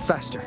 Faster.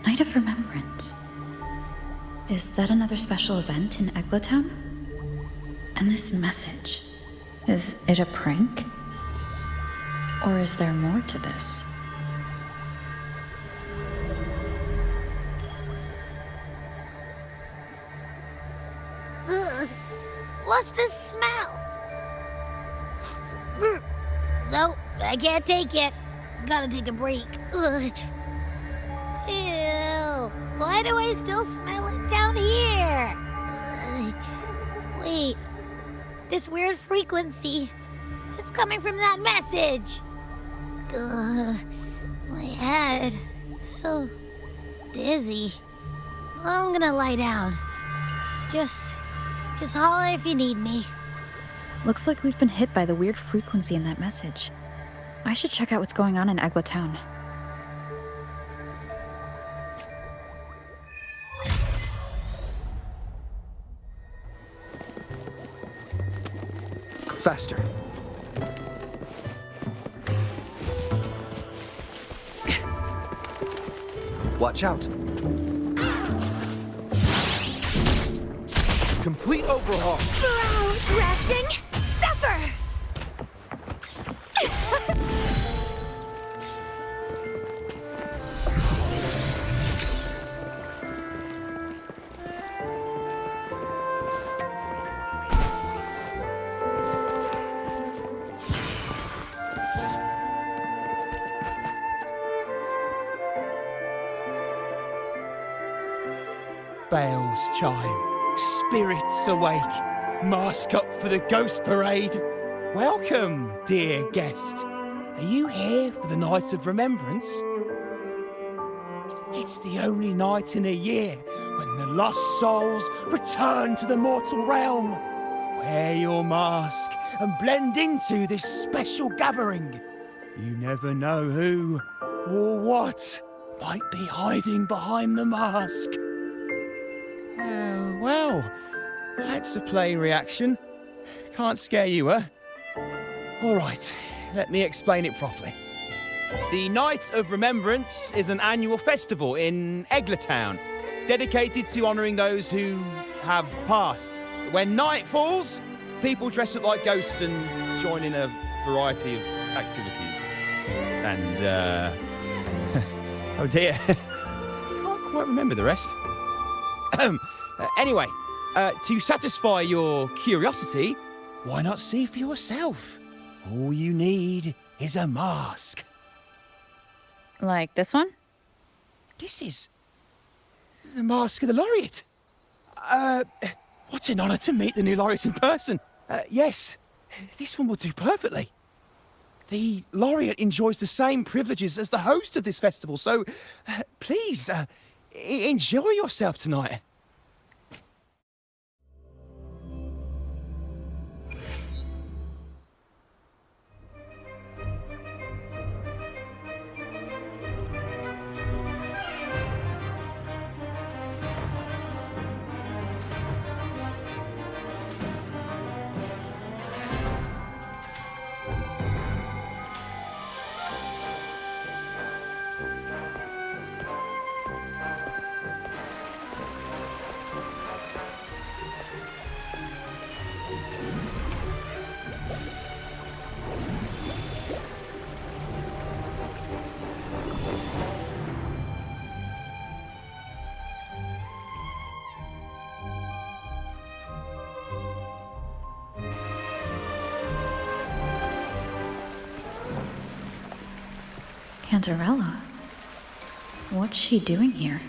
Night of Remembrance. Is that another special event in Eglatown? And this message, is it a prank? Or is there more to this? Ugh, what's this smell? Nope, I can't take it. Gotta take a break. Ugh. Ew, why do I still smell it down here? Wait, this weird frequency is coming from that message. My head, so dizzy. I'm gonna lie down. Just holler if you need me. Looks like we've been hit by the weird frequency in that message. I should check out what's going on in Eglatown. Faster. Watch out. Complete overhaul. Drafting, suffer! Bells chime, spirits awake, mask up for the ghost parade. Welcome, dear guest. Are you here for the Night of Remembrance? It's the only night in a year when the lost souls return to the mortal realm. Wear your mask and blend into this special gathering. You never know who or what might be hiding behind the mask. Well, that's a plain reaction. Can't scare you, huh? All right, let me explain it properly. The Night of Remembrance is an annual festival in Eglatown, dedicated to honouring those who have passed. When night falls, people dress up like ghosts and join in a variety of activities. And, oh dear, can't quite remember the rest. Anyway, to satisfy your curiosity, why not see for yourself? All you need is a mask. Like this one? This is The mask of the laureate. What an honour to meet the new laureate in person. Yes, this one will do perfectly. The laureate enjoys the same privileges as the host of this festival, so please, enjoy yourself tonight. Cantarella? What's she doing here?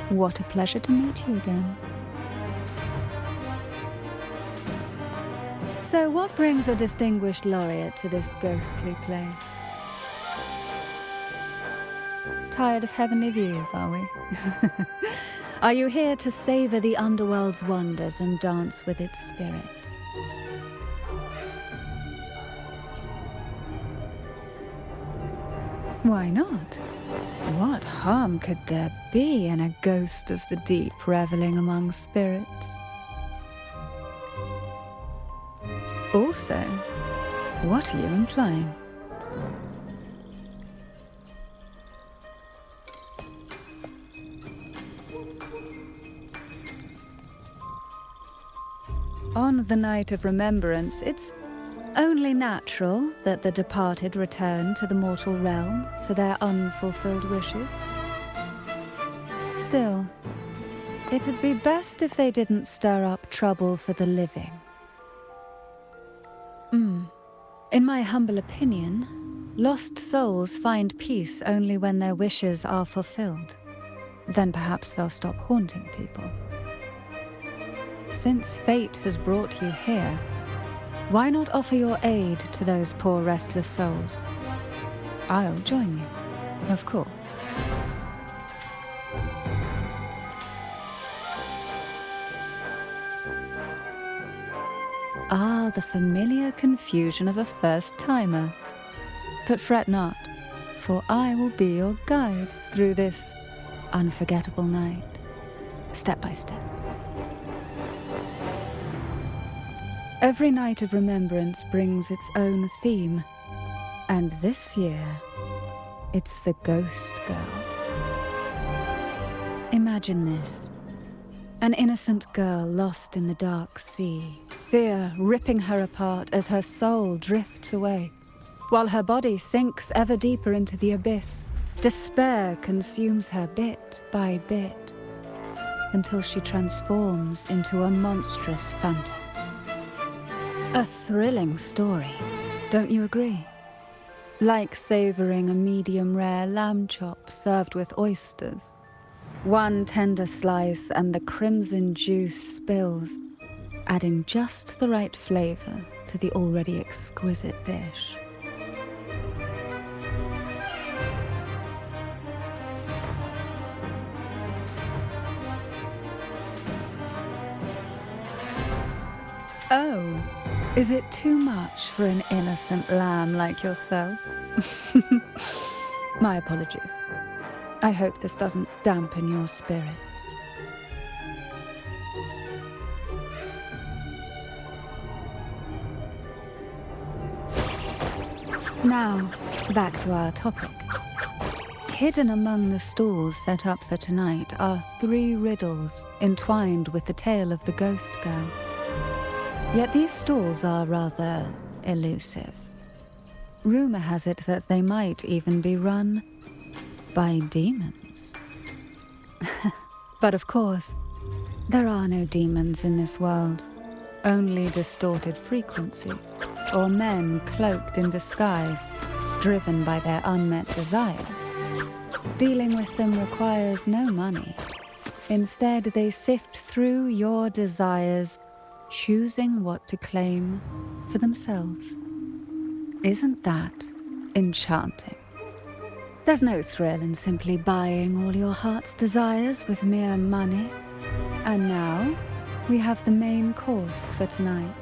What a pleasure to meet you again. So what brings a distinguished laureate to this ghostly place? Tired of heavenly views, are we? Are you here to savor the underworld's wonders and dance with its spirits? Why not? What harm could there be in a ghost of the deep reveling among spirits? Also, what are you implying? On the night of remembrance, it's only natural that the departed return to the mortal realm for their unfulfilled wishes. Still, it'd be best if they didn't stir up trouble for the living. In my humble opinion, lost souls find peace only when their wishes are fulfilled. Then perhaps they'll stop haunting people. Since fate has brought you here, why not offer your aid to those poor restless souls? I'll join you, of course. Ah, the familiar confusion of a first-timer. But fret not, for I will be your guide through this unforgettable night, step by step. Every night of remembrance brings its own theme, and this year, it's the Ghost Girl. Imagine this. An innocent girl lost in the dark sea, fear ripping her apart as her soul drifts away, while her body sinks ever deeper into the abyss. Despair consumes her bit by bit, until she transforms into a monstrous phantom. A thrilling story, don't you agree? Like savoring a medium-rare lamb chop served with oysters. One tender slice and the crimson juice spills, adding just the right flavor to the already exquisite dish. Oh, is it too much for an innocent lamb like yourself? My apologies. I hope this doesn't dampen your spirits. Now, back to our topic. Hidden among the stalls set up for tonight are 3 riddles entwined with the tale of the ghost girl. Yet these stalls are rather elusive. Rumor has it that they might even be run by demons. But of course, there are no demons in this world, only distorted frequencies, or men cloaked in disguise, driven by their unmet desires. Dealing with them requires no money. Instead, they sift through your desires, choosing what to claim for themselves. Isn't that enchanting? There's no thrill in simply buying all your heart's desires with mere money. And now, we have the main course for tonight.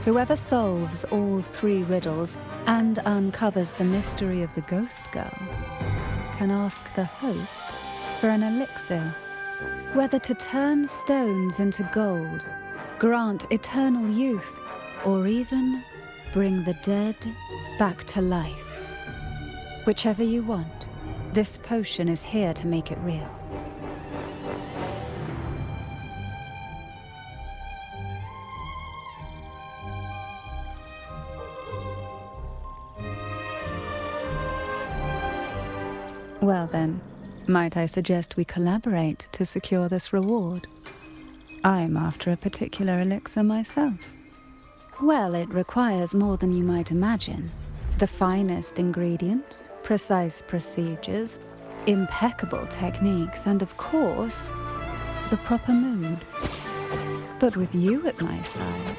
Whoever solves all 3 riddles and uncovers the mystery of the ghost girl can ask the host for an elixir. Whether to turn stones into gold, grant eternal youth, or even bring the dead back to life. Whichever you want, this potion is here to make it real. Well then, might I suggest we collaborate to secure this reward? I'm after a particular elixir myself. Well, it requires more than you might imagine. The finest ingredients, precise procedures, impeccable techniques, and of course, the proper mood. But with you at my side,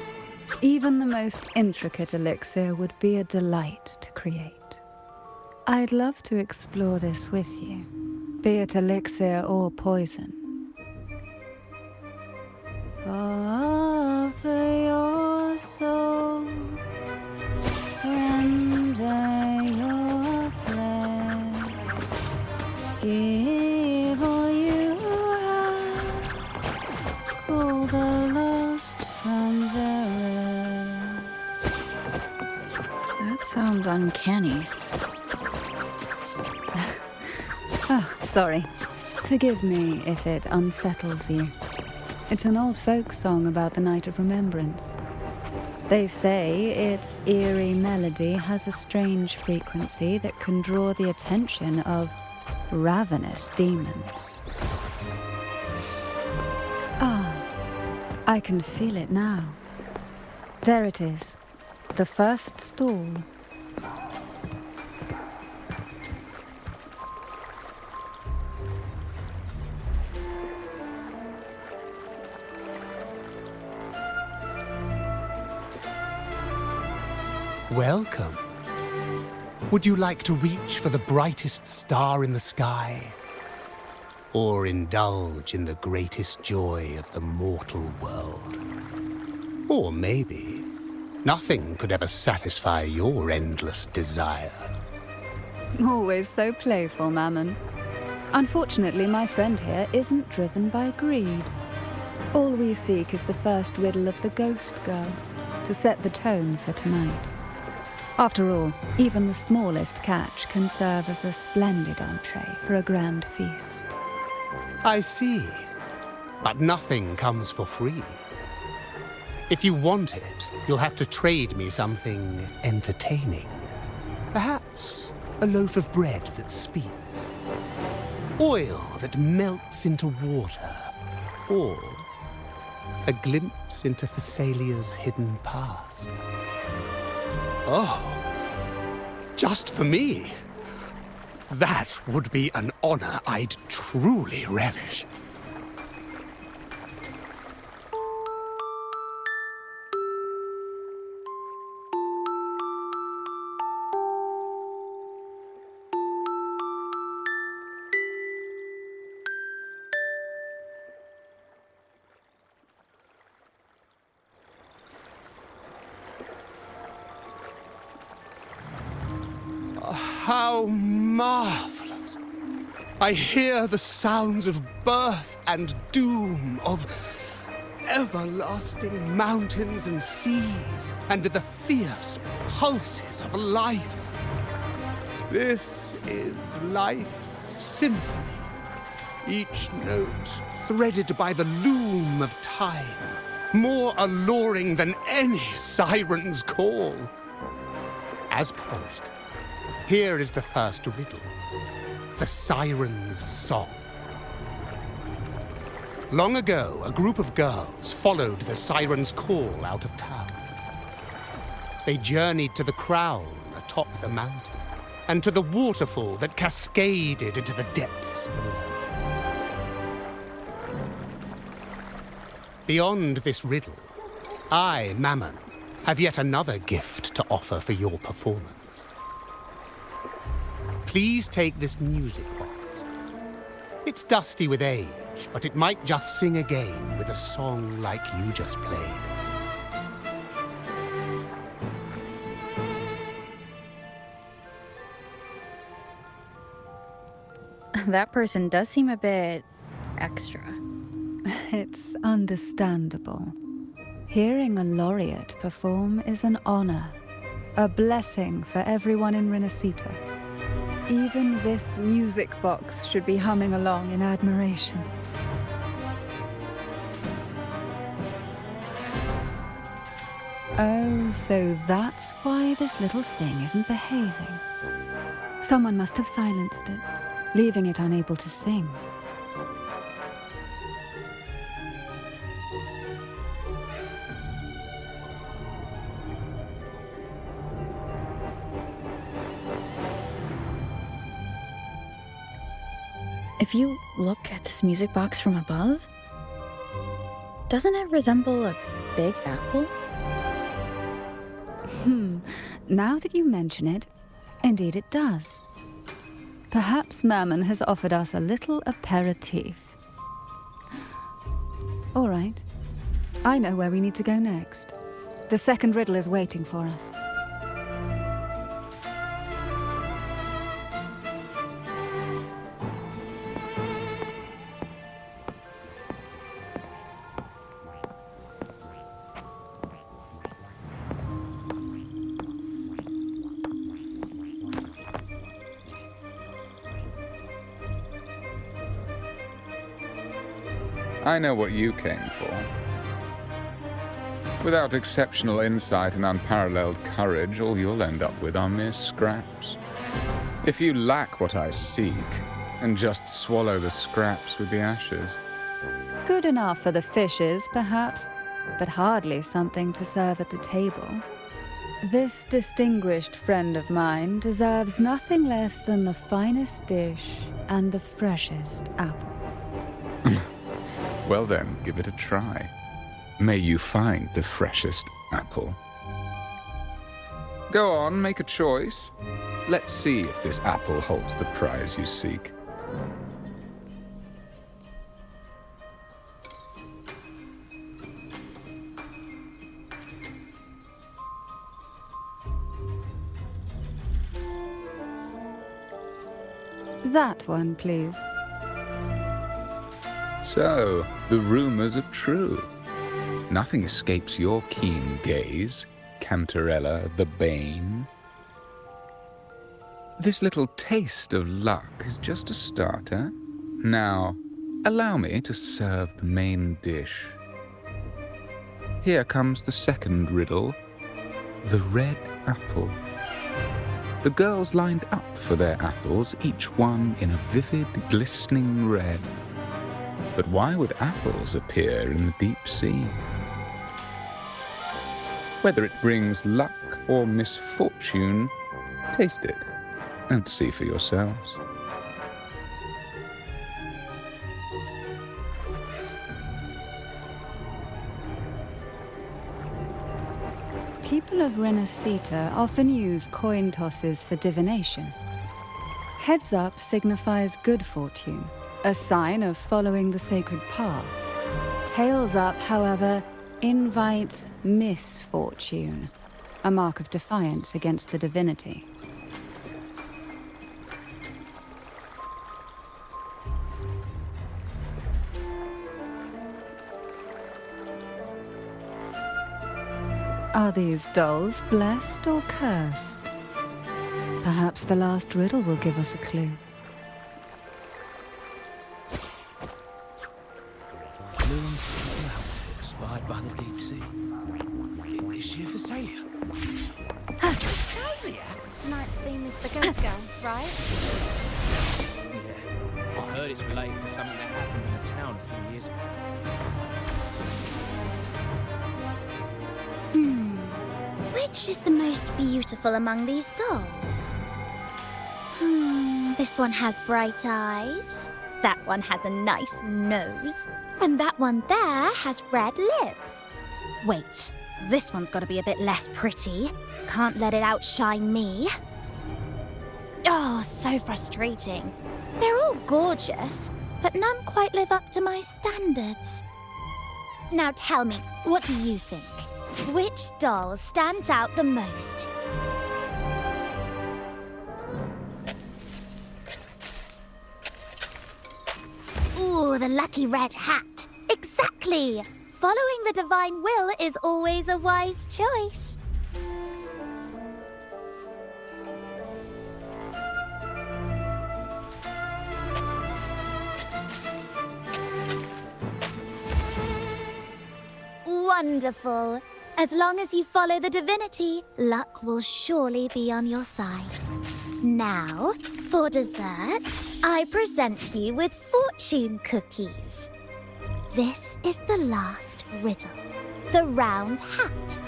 even the most intricate elixir would be a delight to create. I'd love to explore this with you, be it elixir or poison. Offer your soul, surrender your flesh, give all you have, call the lost from their rest. That sounds uncanny. Oh, sorry. Forgive me if it unsettles you. It's an old folk song about the Night of Remembrance. They say its eerie melody has a strange frequency that can draw the attention of ravenous demons. Ah, I can feel it now. There it is, the first stall. Welcome. Would you like to reach for the brightest star in the sky? Or indulge in the greatest joy of the mortal world? Or maybe nothing could ever satisfy your endless desire. Always so playful, Mammon. Unfortunately, my friend here isn't driven by greed. All we seek is the first riddle of the ghost girl, to set the tone for tonight. After all, even the smallest catch can serve as a splendid entree for a grand feast. I see. But nothing comes for free. If you want it, you'll have to trade me something entertaining. Perhaps a loaf of bread that speaks. Oil that melts into water. Or a glimpse into Thessalia's hidden past. Oh, just for me? That would be an honor I'd truly relish. How marvelous! I hear the sounds of birth and doom, of everlasting mountains and seas, and the fierce pulses of life. This is life's symphony, each note threaded by the loom of time, more alluring than any siren's call. As promised, here is the first riddle, the siren's song. Long ago, a group of girls followed the siren's call out of town. They journeyed to the crown atop the mountain, and to the waterfall that cascaded into the depths below. Beyond this riddle, I, Mammon, have yet another gift to offer for your performance. Please take this music box. It's dusty with age, but it might just sing again with a song like you just played. That person does seem a bit extra. It's understandable. Hearing a laureate perform is an honor, a blessing for everyone in Renacita. Even this music box should be humming along in admiration. Oh, so that's why this little thing isn't behaving. Someone must have silenced it, leaving it unable to sing. If you look at this music box from above, doesn't it resemble a big apple? Now that you mention it, indeed it does. Perhaps Mammon has offered us a little aperitif. All right. I know where we need to go next. The second riddle is waiting for us. I know what you came for. Without exceptional insight and unparalleled courage, all you'll end up with are mere scraps. If you lack what I seek, and just swallow the scraps with the ashes. Good enough for the fishes, perhaps, but hardly something to serve at the table. This distinguished friend of mine deserves nothing less than the finest dish and the freshest apple. Well then, give it a try. May you find the freshest apple. Go on, make a choice. Let's see if this apple holds the prize you seek. That one, please. So, the rumors are true. Nothing escapes your keen gaze, Cantarella the Bane. This little taste of luck is just a starter. Now, allow me to serve the main dish. Here comes the second riddle, the red apple. The girls lined up for their apples, each one in a vivid, glistening red. But why would apples appear in the deep sea? Whether it brings luck or misfortune, taste it and see for yourselves. People of Renacita often use coin tosses for divination. Heads up signifies good fortune, a sign of following the sacred path. Tails up, however, invites misfortune, a mark of defiance against the divinity. Are these dolls blessed or cursed? Perhaps the last riddle will give us a clue. Blue and purple outfit spied by the deep sea. Is she a Phasalia? Tonight's theme is the Ghost Girl, right? Yeah. I heard it's related to something that happened in a town a few years ago. Which is the most beautiful among these dolls? This one has bright eyes. That one has a nice nose. And that one there has red lips. Wait, this one's got to be a bit less pretty. Can't let it outshine me. Oh, so frustrating. They're all gorgeous, but none quite live up to my standards. Now tell me, what do you think? Which doll stands out the most? Ooh, the lucky red hat. Exactly. Following the divine will is always a wise choice. Wonderful. As long as you follow the divinity, luck will surely be on your side. Now, for dessert, I present you with fortune cookies. This is the last riddle, the round hat.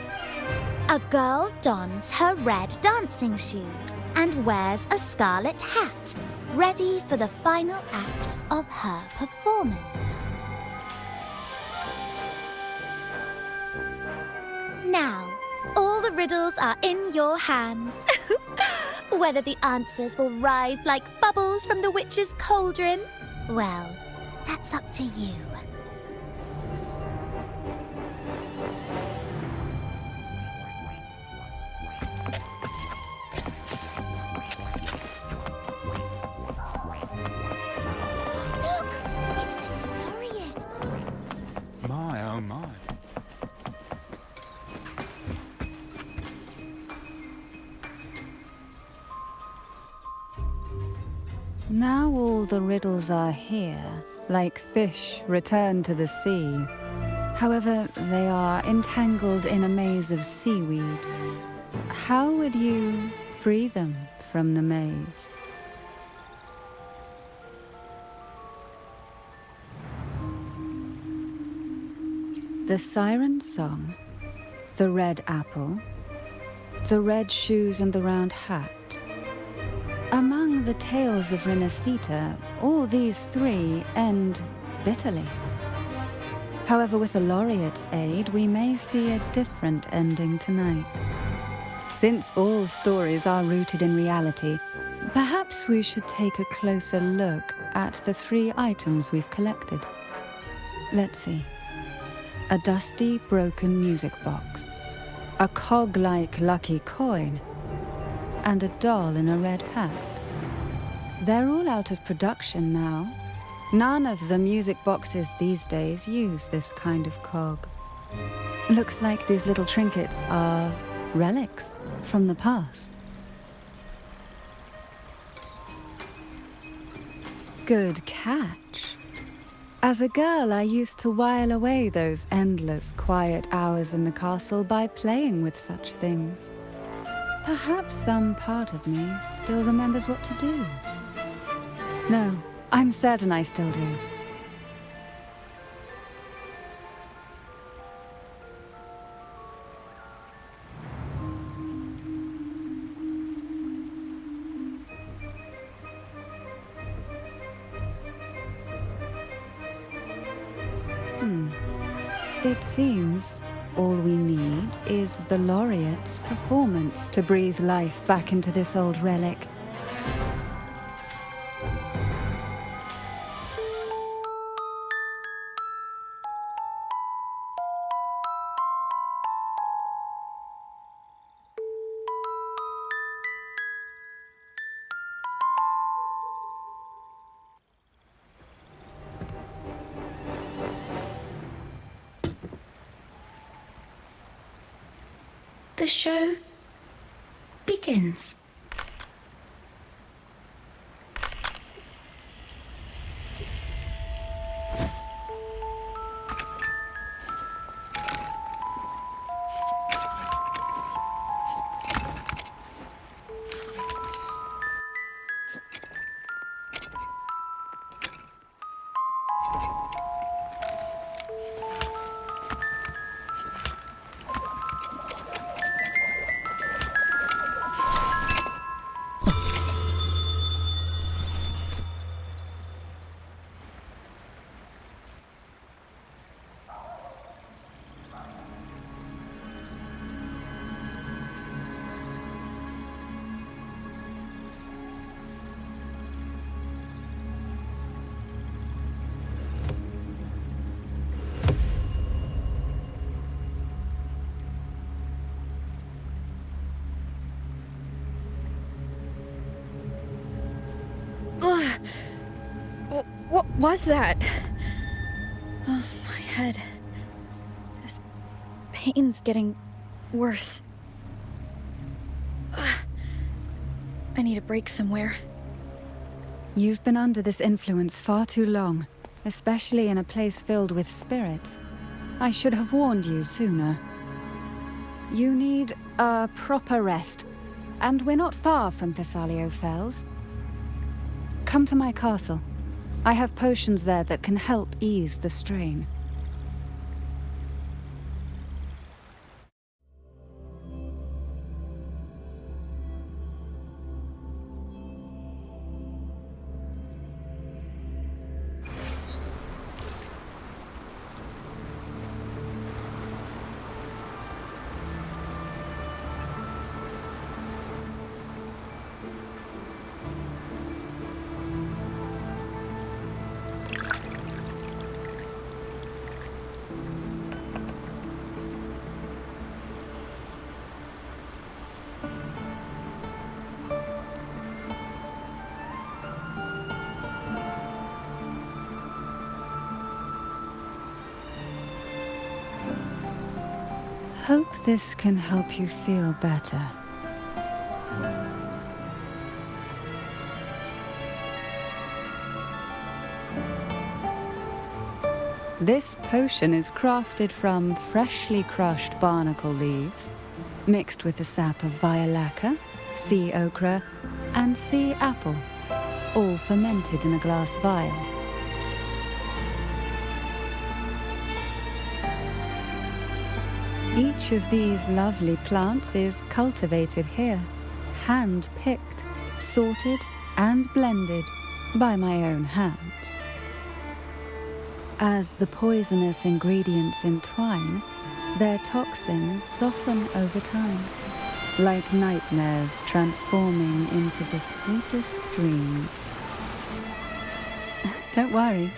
A girl dons her red dancing shoes and wears a scarlet hat, ready for the final act of her performance. Now, all the riddles are in your hands. Whether the answers will rise like bubbles from the witch's cauldron, well, that's up to you. Look! It's the laureate! My, oh my. Now all the riddles are here, like fish returned to the sea. However, they are entangled in a maze of seaweed. How would you free them from the maze? The siren song, the red apple, the red shoes and the round hat. Among the tales of Renacita, all these three end bitterly. However, with the laureate's aid, we may see a different ending tonight. Since all stories are rooted in reality, perhaps we should take a closer look at the three items we've collected. Let's see. A dusty, broken music box, a cog-like lucky coin, and a doll in a red hat. They're all out of production now. None of the music boxes these days use this kind of cog. Looks like these little trinkets are relics from the past. Good catch. As a girl, I used to while away those endless, quiet hours in the castle by playing with such things. Perhaps some part of me still remembers what to do. No, I'm certain I still do. It seems all we need is the laureate's performance to breathe life back into this old relic. The show begins. was that? Oh, my head. This pain's getting worse. I need a break somewhere. You've been under this influence far too long, especially in a place filled with spirits. I should have warned you sooner. You need a proper rest, and we're not far from Thessalio Fells. Come to my castle. I have potions there that can help ease the strain. Hope this can help you feel better. This potion is crafted from freshly crushed barnacle leaves, mixed with the sap of violaca, sea ochre, and sea apple, all fermented in a glass vial. Each of these lovely plants is cultivated here, hand-picked, sorted, and blended by my own hands. As the poisonous ingredients entwine, their toxins soften over time, like nightmares transforming into the sweetest dreams. Don't worry,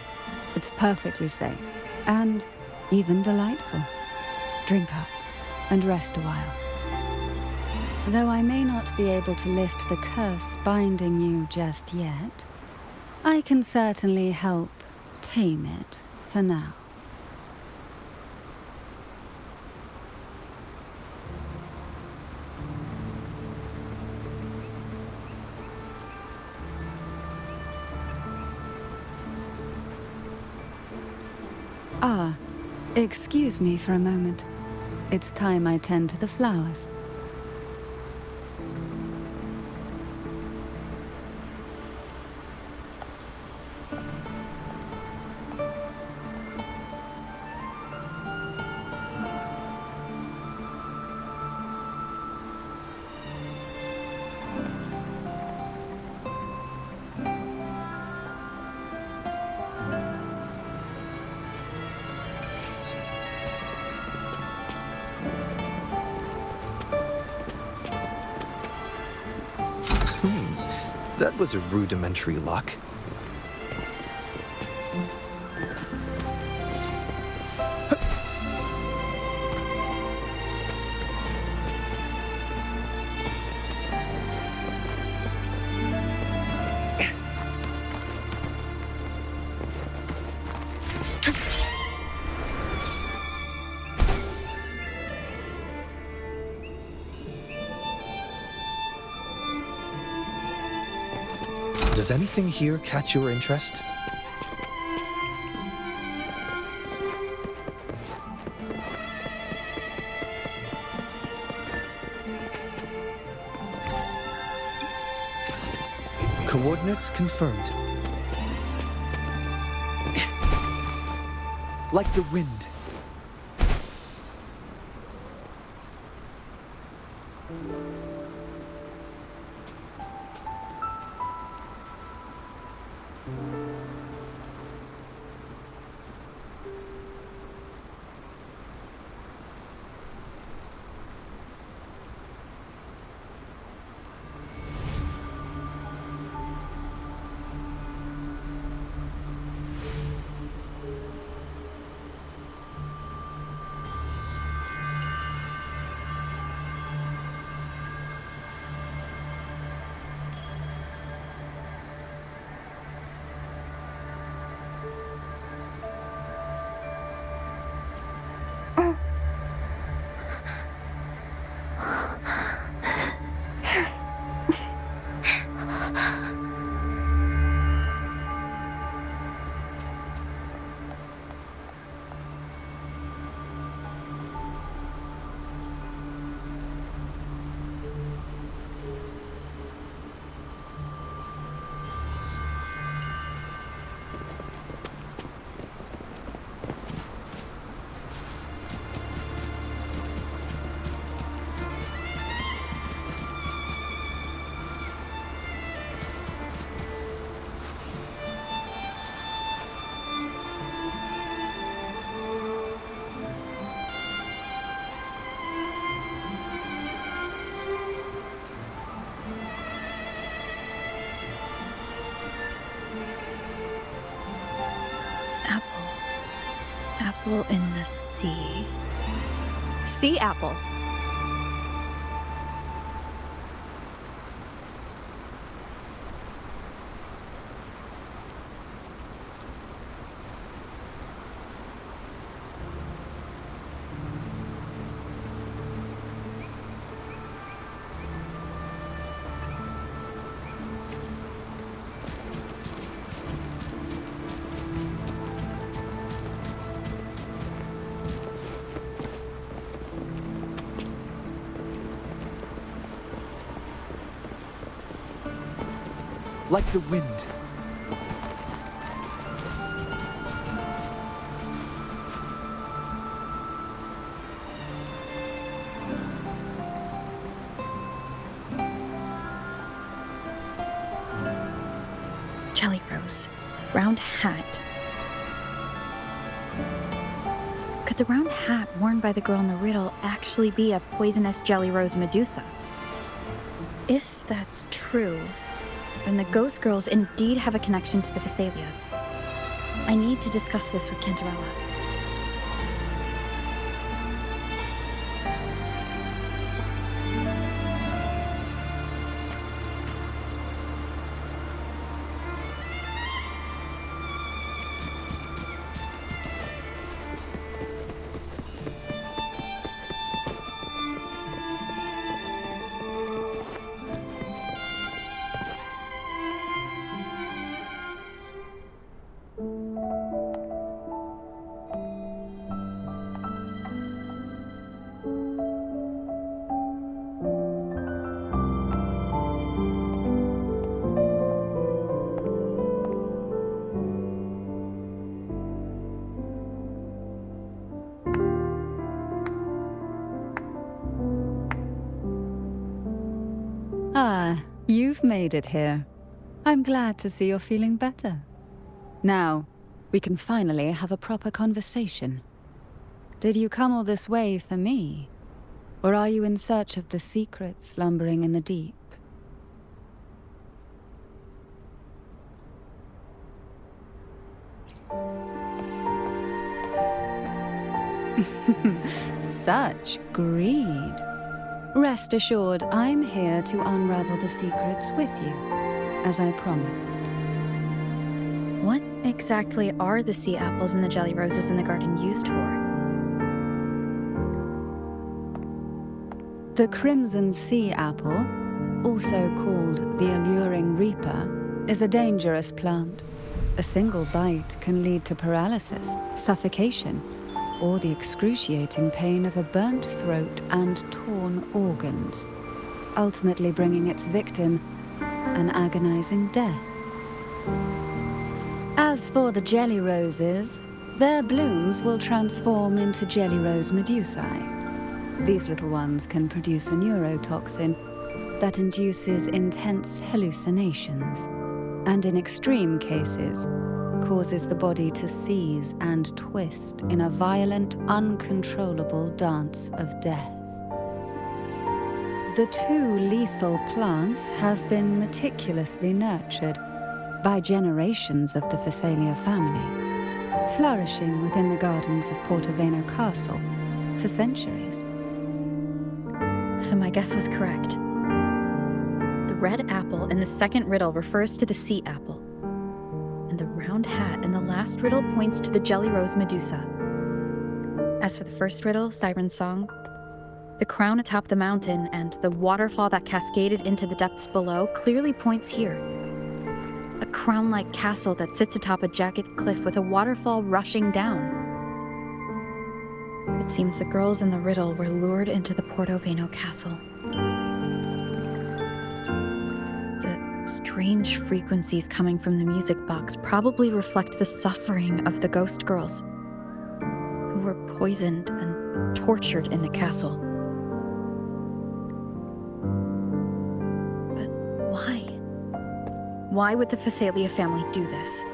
it's perfectly safe, and even delightful. Drink up and rest a while. Though I may not be able to lift the curse binding you just yet, I can certainly help tame it for now. Ah, excuse me for a moment. It's time I tend to the flowers. That was a rudimentary lock. Does anything here catch your interest? Coordinates confirmed. Like the wind. apple in the sea. Sea apple. Like the wind. Jelly Rose. Round hat. Could the round hat worn by the girl in the riddle actually be a poisonous Jelly Rose Medusa? If that's true, then the ghost girls indeed have a connection to the Thessalias. I need to discuss this with Cantarella. Ah, you've made it here. I'm glad to see you're feeling better. Now, we can finally have a proper conversation. Did you come all this way for me? Or are you in search of the secret slumbering in the deep? Such greed. Rest assured, I'm here to unravel the secrets with you, as I promised. What exactly are the sea apples and the jelly roses in the garden used for? The crimson sea apple, also called the alluring reaper, is a dangerous plant. A single bite can lead to paralysis, suffocation, or the excruciating pain of a burnt throat and torn organs, ultimately bringing its victim an agonizing death. As for the jelly roses, their blooms will transform into jelly rose medusae. These little ones can produce a neurotoxin that induces intense hallucinations, and in extreme cases, causes the body to seize and twist in a violent, uncontrollable dance of death. The two lethal plants have been meticulously nurtured by generations of the Thessalia family, flourishing within the gardens of Portoveno Castle for centuries. So my guess was correct. The red apple in the second riddle refers to the sea apple, and the round hat in the last riddle points to the jelly rose Medusa. As for the first riddle, Siren's Song, the crown atop the mountain and the waterfall that cascaded into the depths below clearly points here. A crown-like castle that sits atop a jagged cliff with a waterfall rushing down. It seems the girls in the riddle were lured into the Portoveno castle. Strange frequencies coming from the music box probably reflect the suffering of the ghost girls, who were poisoned and tortured in the castle. But why? Why would the Thessalia family do this?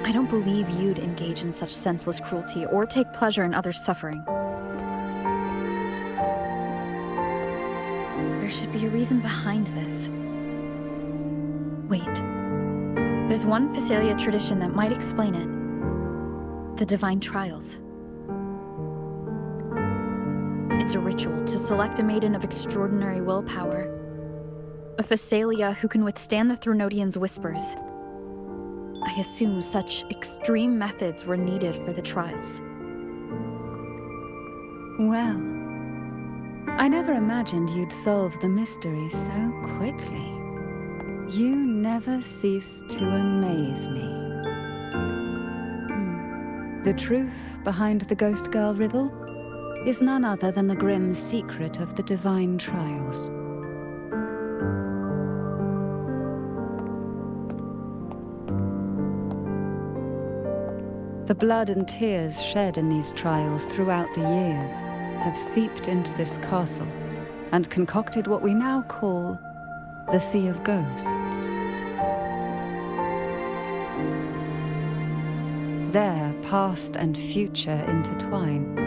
I don't believe you'd engage in such senseless cruelty or take pleasure in others' suffering. There should be a reason behind this. Wait. There's one Thessalia tradition that might explain it. The Divine Trials. It's a ritual to select a maiden of extraordinary willpower. A Phasalia who can withstand the Threnodians' whispers. I assume such extreme methods were needed for the trials. Well, I never imagined you'd solve the mystery so quickly. You never cease to amaze me. The truth behind the Ghost Girl riddle is none other than the grim secret of the Divine Trials. The blood and tears shed in these trials throughout the years have seeped into this castle and concocted what we now call the Sea of Ghosts. There, past and future intertwine,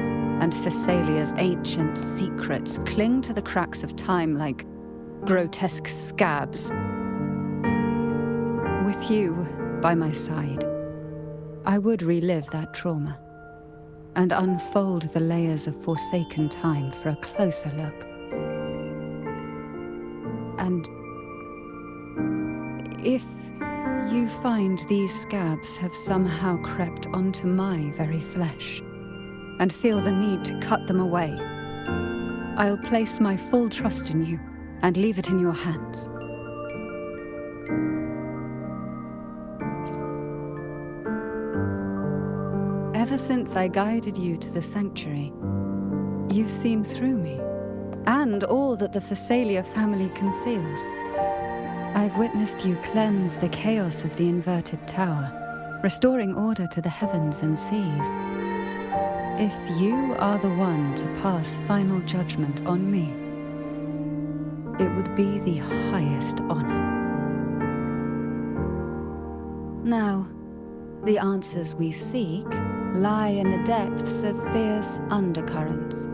and Phasalia's ancient secrets cling to the cracks of time like grotesque scabs. With you by my side, I would relive that trauma and unfold the layers of forsaken time for a closer look. And if you find these scabs have somehow crept onto my very flesh and feel the need to cut them away, I'll place my full trust in you and leave it in your hands. Ever since I guided you to the sanctuary, you've seen through me, and all that the Phasalia family conceals. I've witnessed you cleanse the chaos of the inverted tower, restoring order to the heavens and seas. If you are the one to pass final judgment on me, it would be the highest honor. Now, the answers we seek lie in the depths of fierce undercurrents.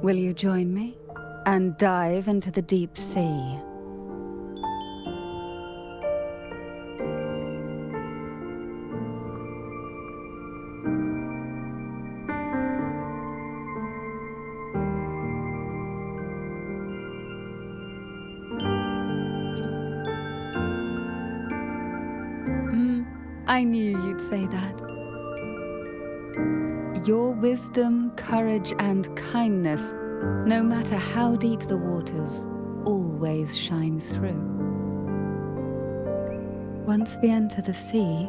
Will you join me and dive into the deep sea? I knew you'd say that. Your wisdom, courage, and kindness, no matter how deep the waters, always shine through. Once we enter the sea,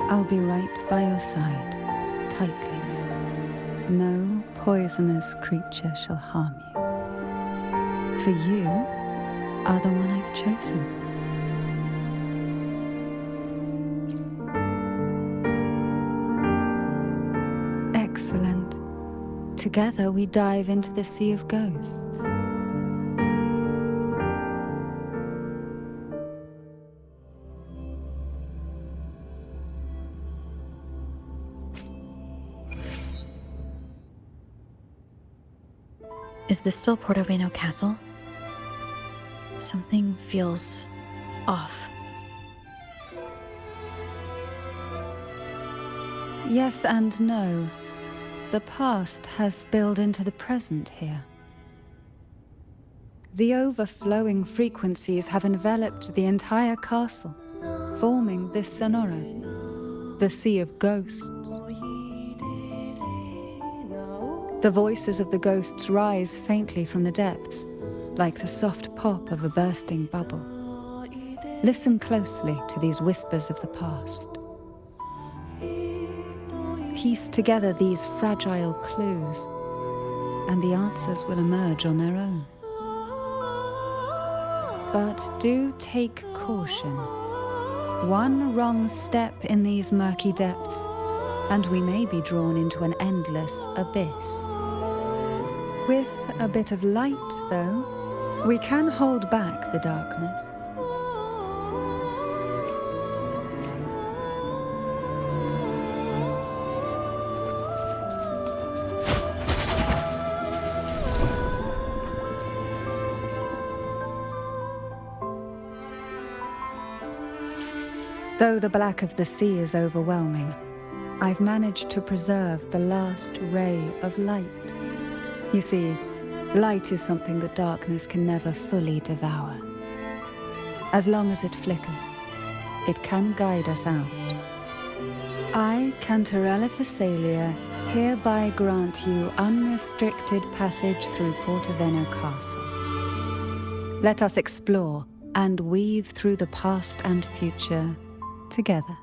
I'll be right by your side, tightly. No poisonous creature shall harm you. For you are the one I've chosen. Excellent. Together we dive into the Sea of Ghosts. Is this still Portoveno Castle? Something feels off. Yes and no. The past has spilled into the present here. The overflowing frequencies have enveloped the entire castle, forming this sonora, the Sea of Ghosts. The voices of the ghosts rise faintly from the depths, like the soft pop of a bursting bubble. Listen closely to these whispers of the past. Piece together these fragile clues, and the answers will emerge on their own. But do take caution. One wrong step in these murky depths, and we may be drawn into an endless abyss. With a bit of light, though, we can hold back the darkness. Though the black of the sea is overwhelming, I've managed to preserve the last ray of light. You see, light is something that darkness can never fully devour. As long as it flickers, it can guide us out. I, Cantarella Thessalia, hereby grant you unrestricted passage through Portaveno Castle. Let us explore and weave through the past and future together.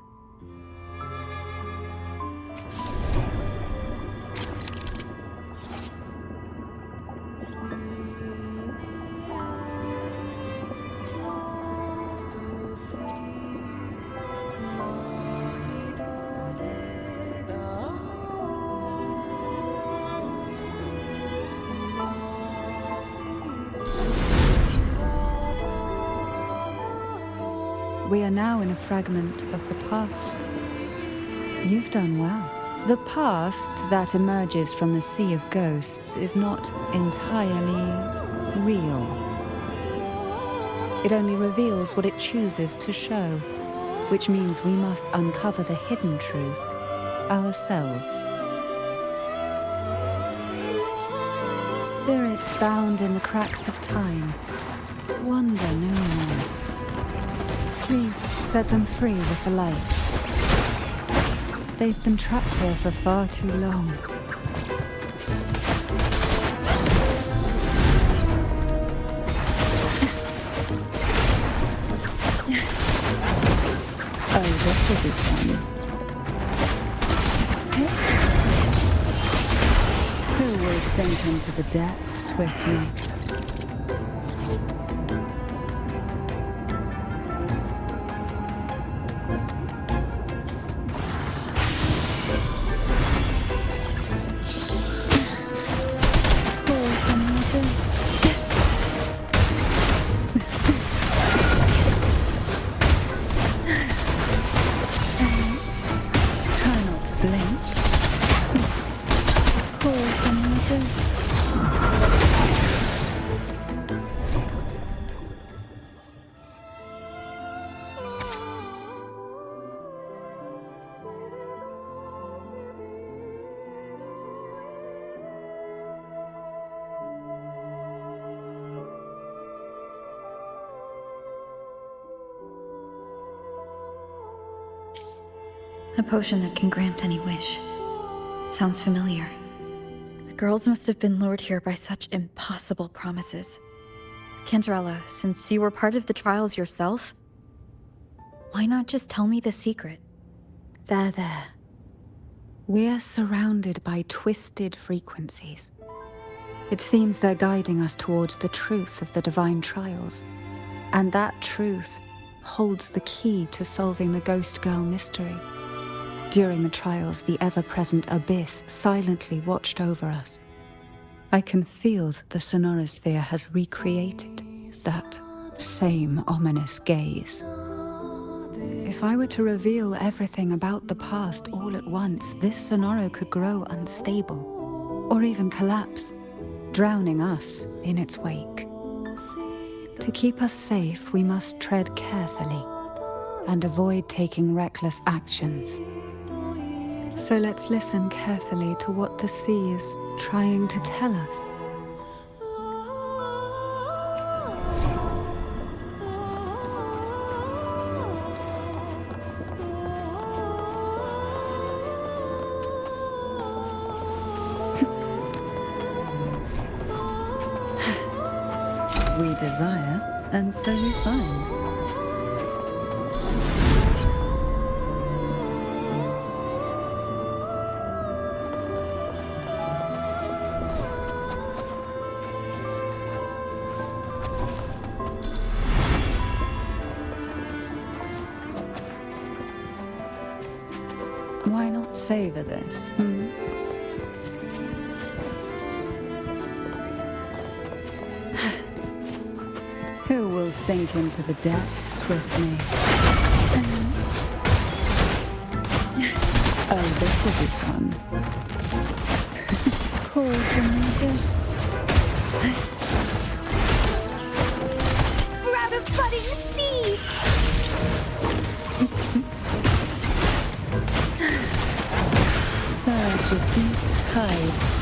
We are now in a fragment of the past. You've done well. The past that emerges from the sea of ghosts is not entirely real. It only reveals what it chooses to show, which means we must uncover the hidden truth ourselves. Spirits bound in the cracks of time wander no more. Please set them free with the light. They've been trapped here for far too long. Oh, this will be fun. Who will sink into the depths with me? A potion that can grant any wish. Sounds familiar. The girls must have been lured here by such impossible promises. Cantarella, since you were part of the trials yourself, why not just tell me the secret? There. We're surrounded by twisted frequencies. It seems they're guiding us towards the truth of the divine trials. And that truth holds the key to solving the Ghost Girl mystery. During the trials, the ever-present abyss silently watched over us. I can feel that the sonorosphere has recreated that same ominous gaze. If I were to reveal everything about the past all at once, this sonoro could grow unstable, or even collapse, drowning us in its wake. To keep us safe, we must tread carefully and avoid taking reckless actions. So let's listen carefully to what the sea is trying to tell us. We desire, and so we find. Why not savor this? Who will sink into the depths with me? Oh, this will be fun. Call for me this. Sprout of budding seed! Surge of deep tides.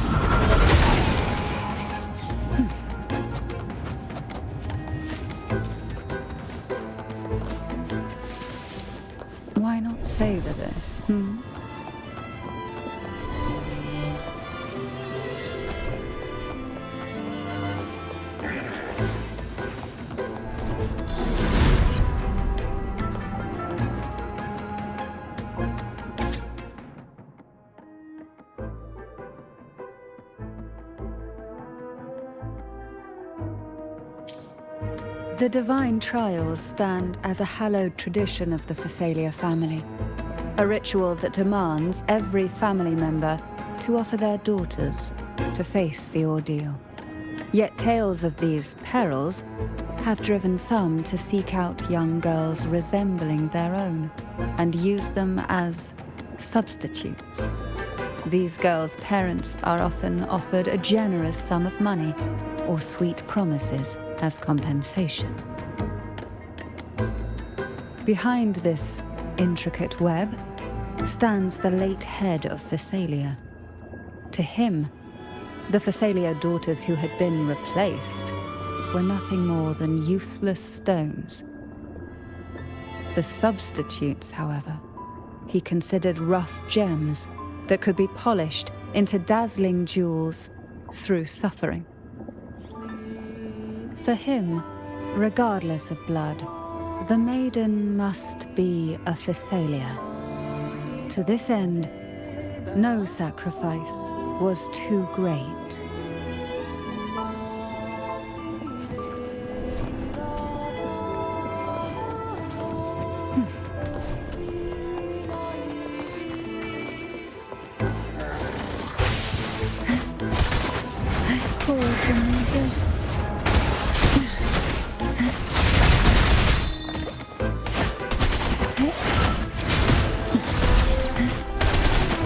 Why not savor this, The divine trials stand as a hallowed tradition of the Phasalia family, a ritual that demands every family member to offer their daughters to face the ordeal. Yet tales of these perils have driven some to seek out young girls resembling their own and use them as substitutes. These girls' parents are often offered a generous sum of money or sweet promises as compensation. Behind this intricate web stands the late head of Phasalia. To him, the Phasalia daughters who had been replaced were nothing more than useless stones. The substitutes, however, he considered rough gems that could be polished into dazzling jewels through suffering. For him, regardless of blood, the maiden must be a Phasalia. To this end, no sacrifice was too great.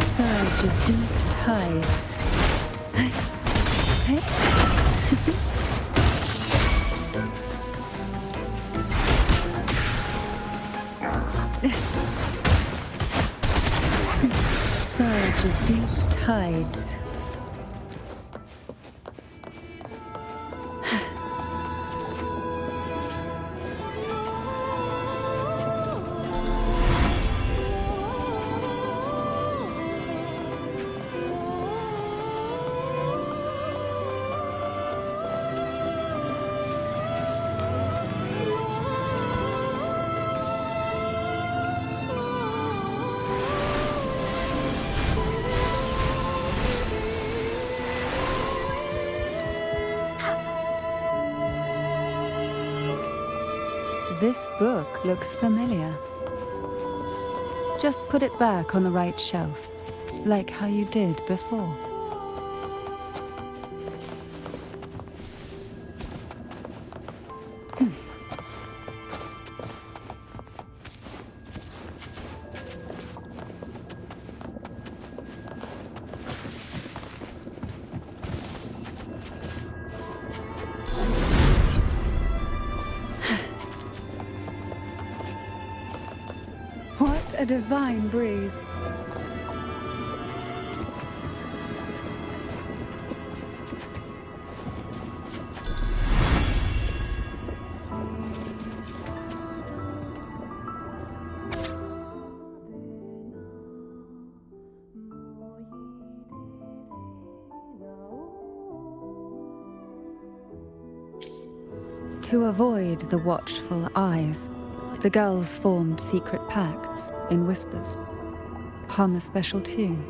Surge of deep tides. Surge of deep tides. This book looks familiar. Just put it back on the right shelf, like how you did before. What a divine breeze. To avoid the watchful eyes, the girls formed secret pacts in whispers. Hum a special tune.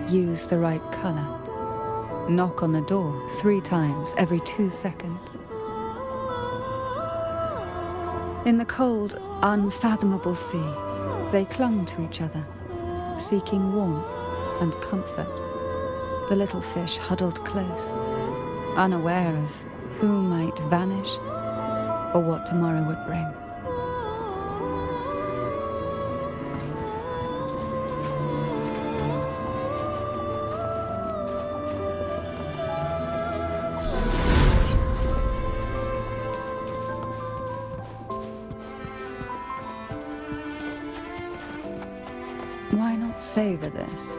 Use the right color. Knock on the door 3 times every 2 seconds. In the cold, unfathomable sea, they clung to each other, seeking warmth and comfort. The little fish huddled close, unaware of who might vanish or what tomorrow would bring. Why not savor this,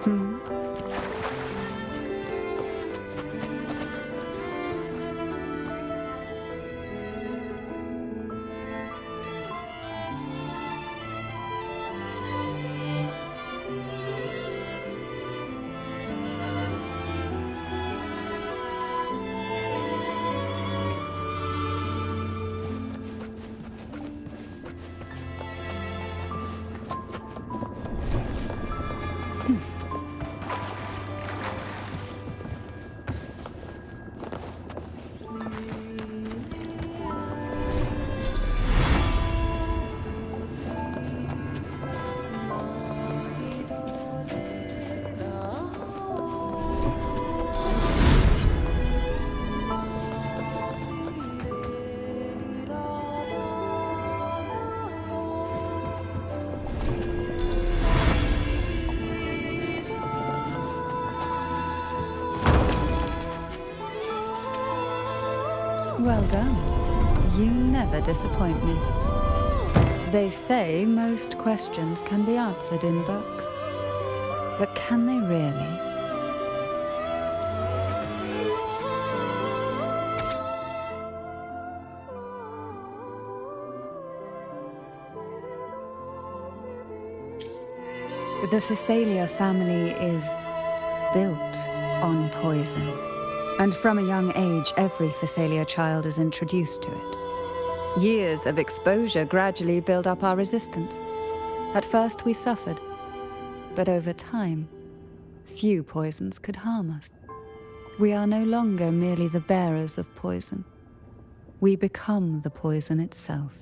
Well done. You never disappoint me. They say most questions can be answered in books. But can they really? The Phasalia family is built on poison. And from a young age, every Phasalia child is introduced to it. Years of exposure gradually build up our resistance. At first we suffered, but over time, few poisons could harm us. We are no longer merely the bearers of poison. We become the poison itself.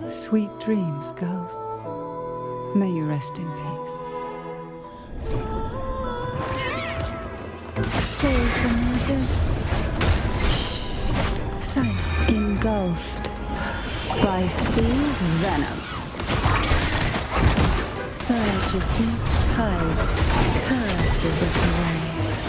Sweet dreams, girls. May you rest in peace. Fall from the abyss. Silent. Engulfed by sea's venom. Surge of deep tides, curses of the waves.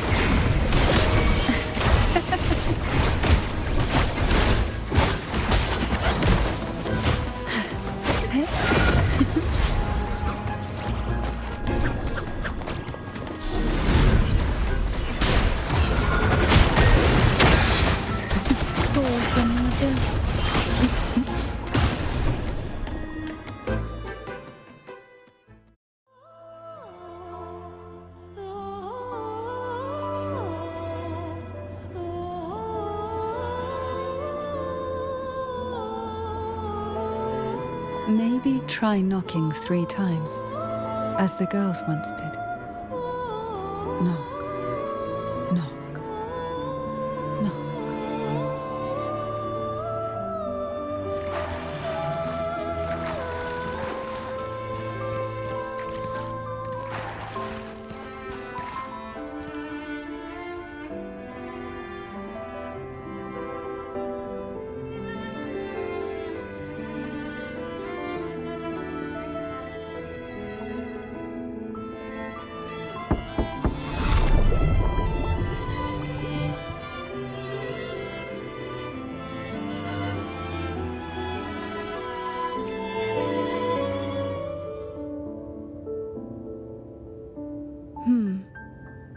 Maybe try knocking 3 times, as the girls once did. Knock, knock, knock.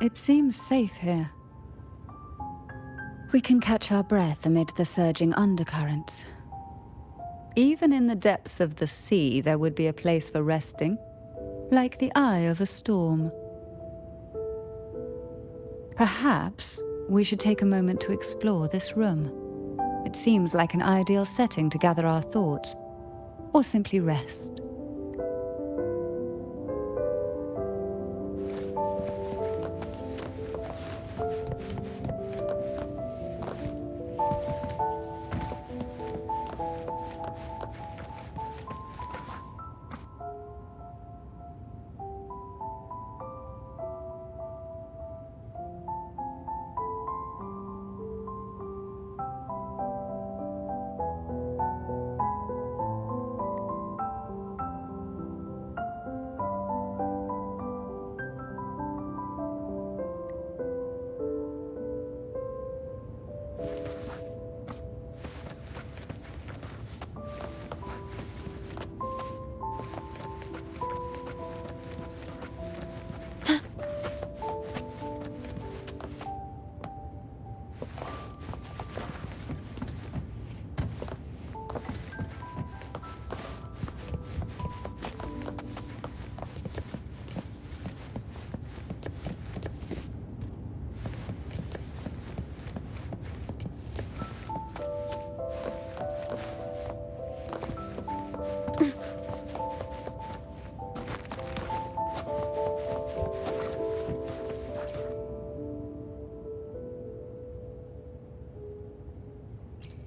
It seems safe here. We can catch our breath amid the surging undercurrents. Even in the depths of the sea, there would be a place for resting, like the eye of a storm. Perhaps we should take a moment to explore this room. It seems like an ideal setting to gather our thoughts, or simply rest.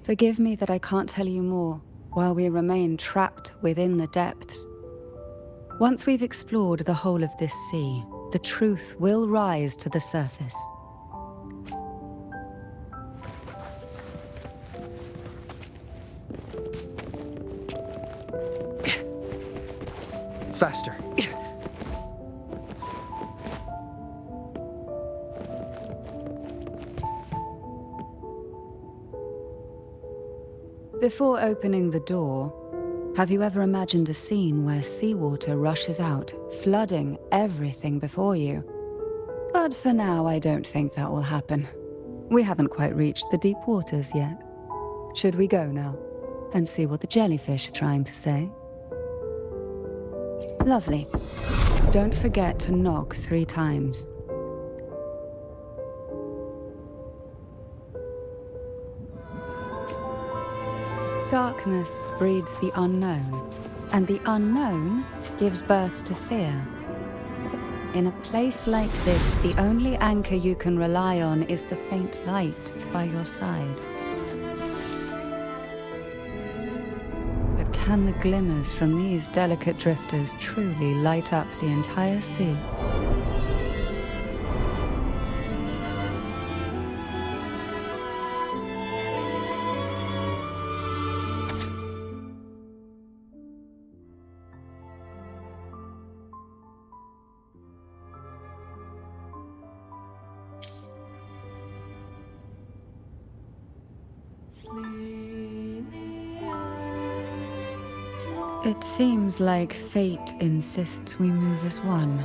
Forgive me that I can't tell you more while we remain trapped within the depths. Once we've explored the whole of this sea, the truth will rise to the surface. Faster. Before opening the door, have you ever imagined a scene where seawater rushes out, flooding everything before you? But for now, I don't think that will happen. We haven't quite reached the deep waters yet. Should we go now and see what the jellyfish are trying to say? Lovely. Don't forget to knock 3 times. Darkness breeds the unknown, and the unknown gives birth to fear. In a place like this, the only anchor you can rely on is the faint light by your side. But can the glimmers from these delicate drifters truly light up the entire sea? It seems like fate insists we move as one,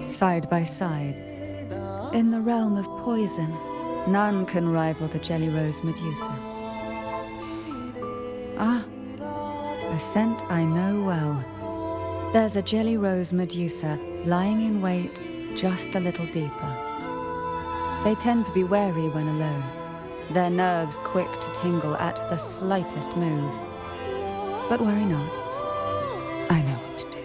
side by side. In the realm of poison, none can rival the Jelly Rose Medusa. Ah, a scent I know well. There's a Jelly Rose Medusa lying in wait just a little deeper. They tend to be wary when alone, their nerves quick to tingle at the slightest move. But worry not. I know what to do.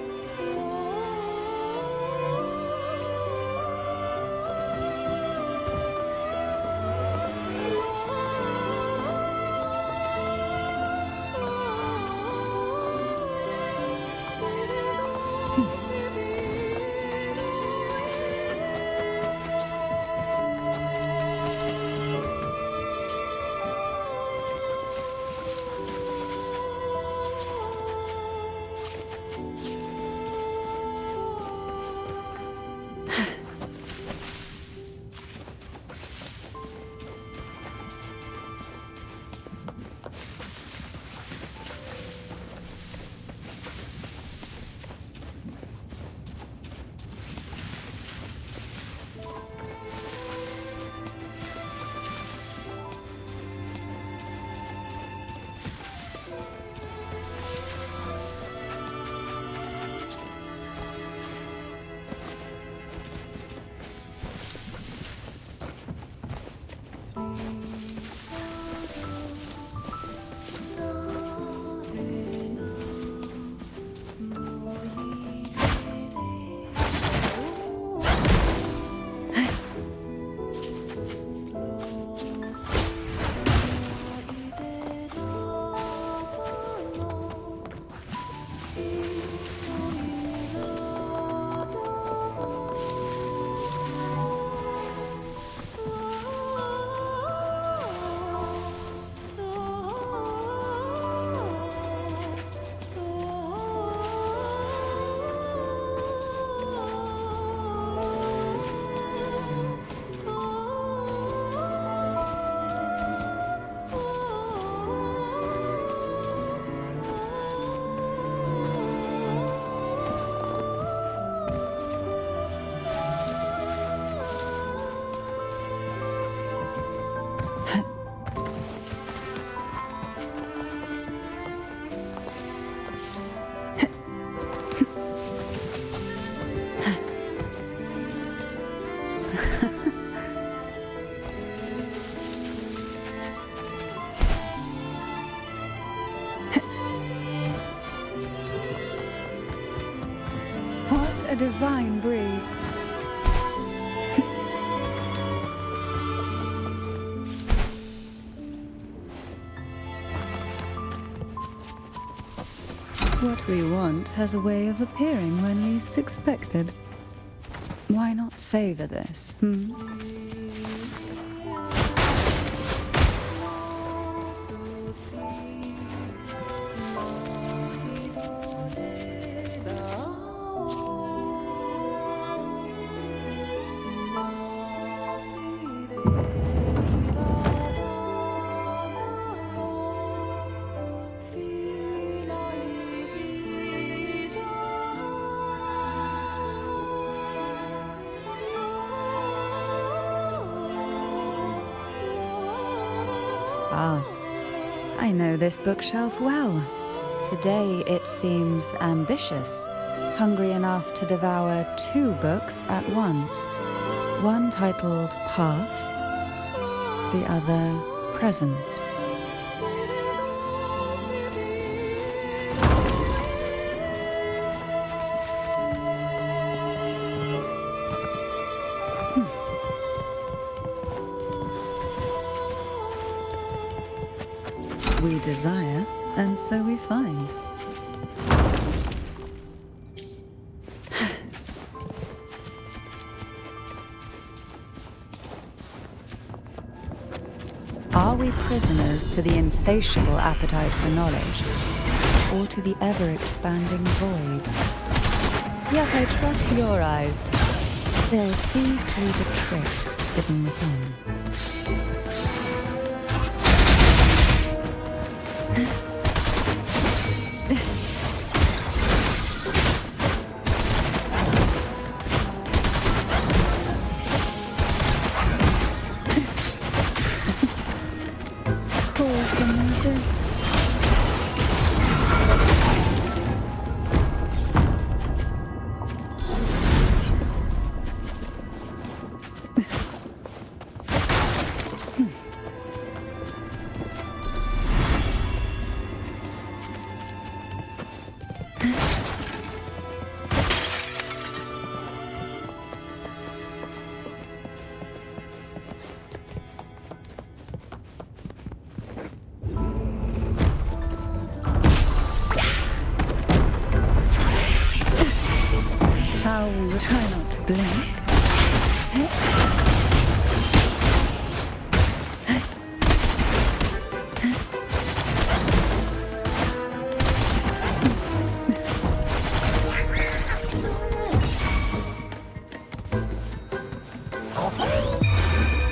What we want has a way of appearing when least expected. Why not savor this, Ah, I know this bookshelf well. Today it seems ambitious, hungry enough to devour 2 books at once. One titled Past, the other Present. We desire, and so we find. Are we prisoners to the insatiable appetite for knowledge, or to the ever-expanding void? Yet I trust your eyes. They'll see through the tricks hidden within. Try not to blink.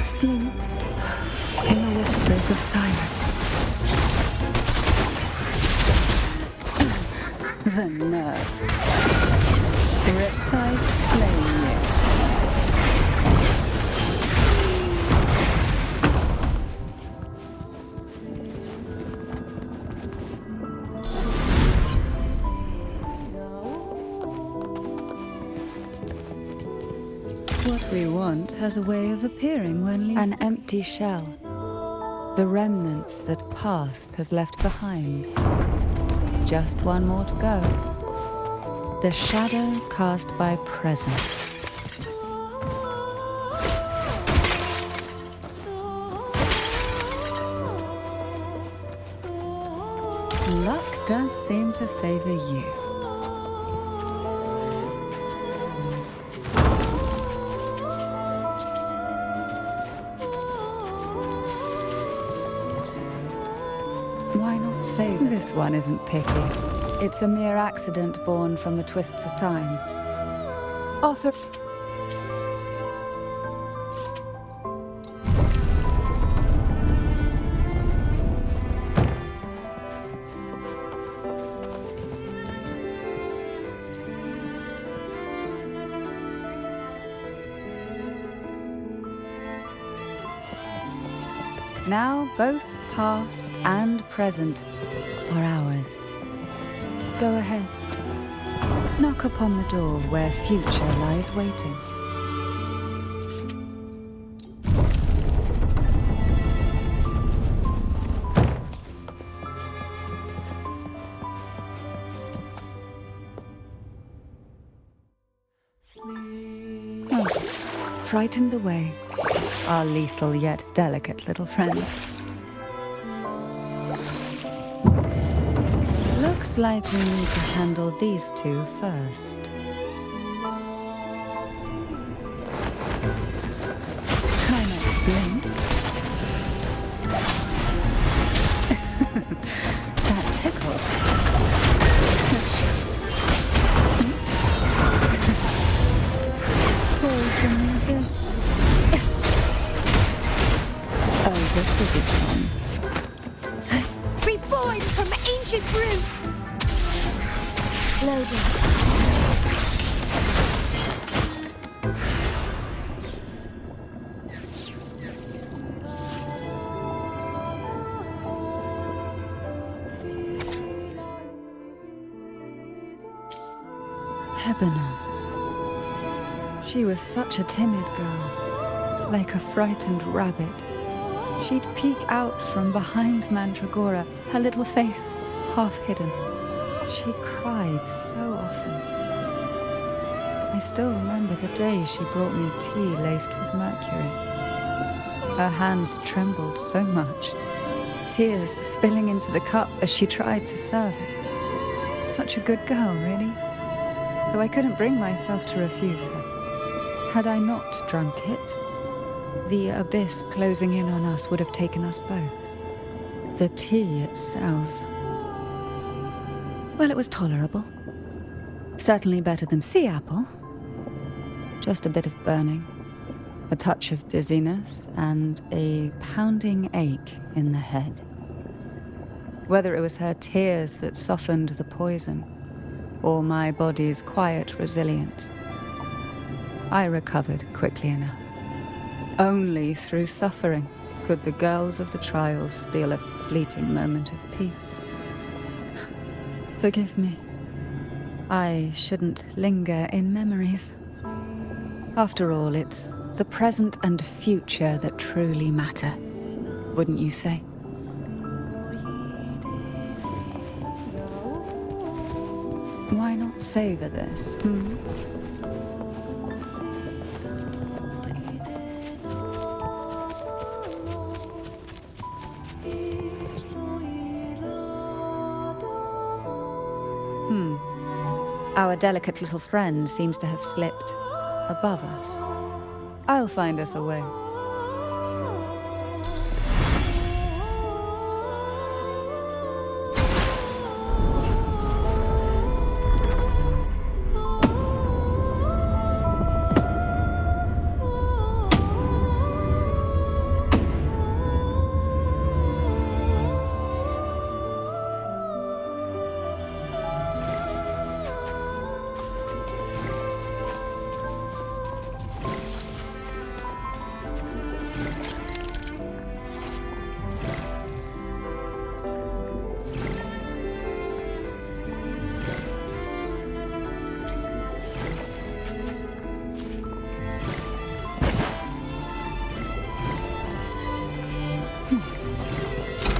Sleep in the whispers of silence. The nerve. Riptides playing you. What we want has a way of appearing when least... An empty shell. The remnants that past has left behind. Just one more to go. The shadow cast by present. Luck does seem to favor you. Why not say this one isn't picky? It's a mere accident born from the twists of time. Offer... Now both past and present are ours. Go ahead. Knock upon the door where future lies waiting. Oh, frightened away, our lethal yet delicate little friend. Looks Looks like we need to handle these two first. Try not to blink. That tickles. Poison this. Oh, this will be fun. Reborn from ancient roots! Loading. Hebena. She was such a timid girl, like a frightened rabbit. She'd peek out from behind Mandragora, her little face half hidden. She cried so often. I still remember the day she brought me tea laced with mercury. Her hands trembled so much, tears spilling into the cup as she tried to serve it. Such a good girl, really. So I couldn't bring myself to refuse her. Had I not drunk it, the abyss closing in on us would have taken us both. The tea itself... well, it was tolerable. Certainly better than sea apple. Just a bit of burning, a touch of dizziness, and a pounding ache in the head. Whether it was her tears that softened the poison, or my body's quiet resilience, I recovered quickly enough. Only through suffering could the girls of the trials steal a fleeting moment of peace. Forgive me. I shouldn't linger in memories. After all, it's the present and future that truly matter, wouldn't you say? Why not savor this, Our delicate little friend seems to have slipped above us. I'll find us a way.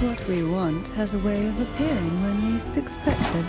What we want has a way of appearing when least expected.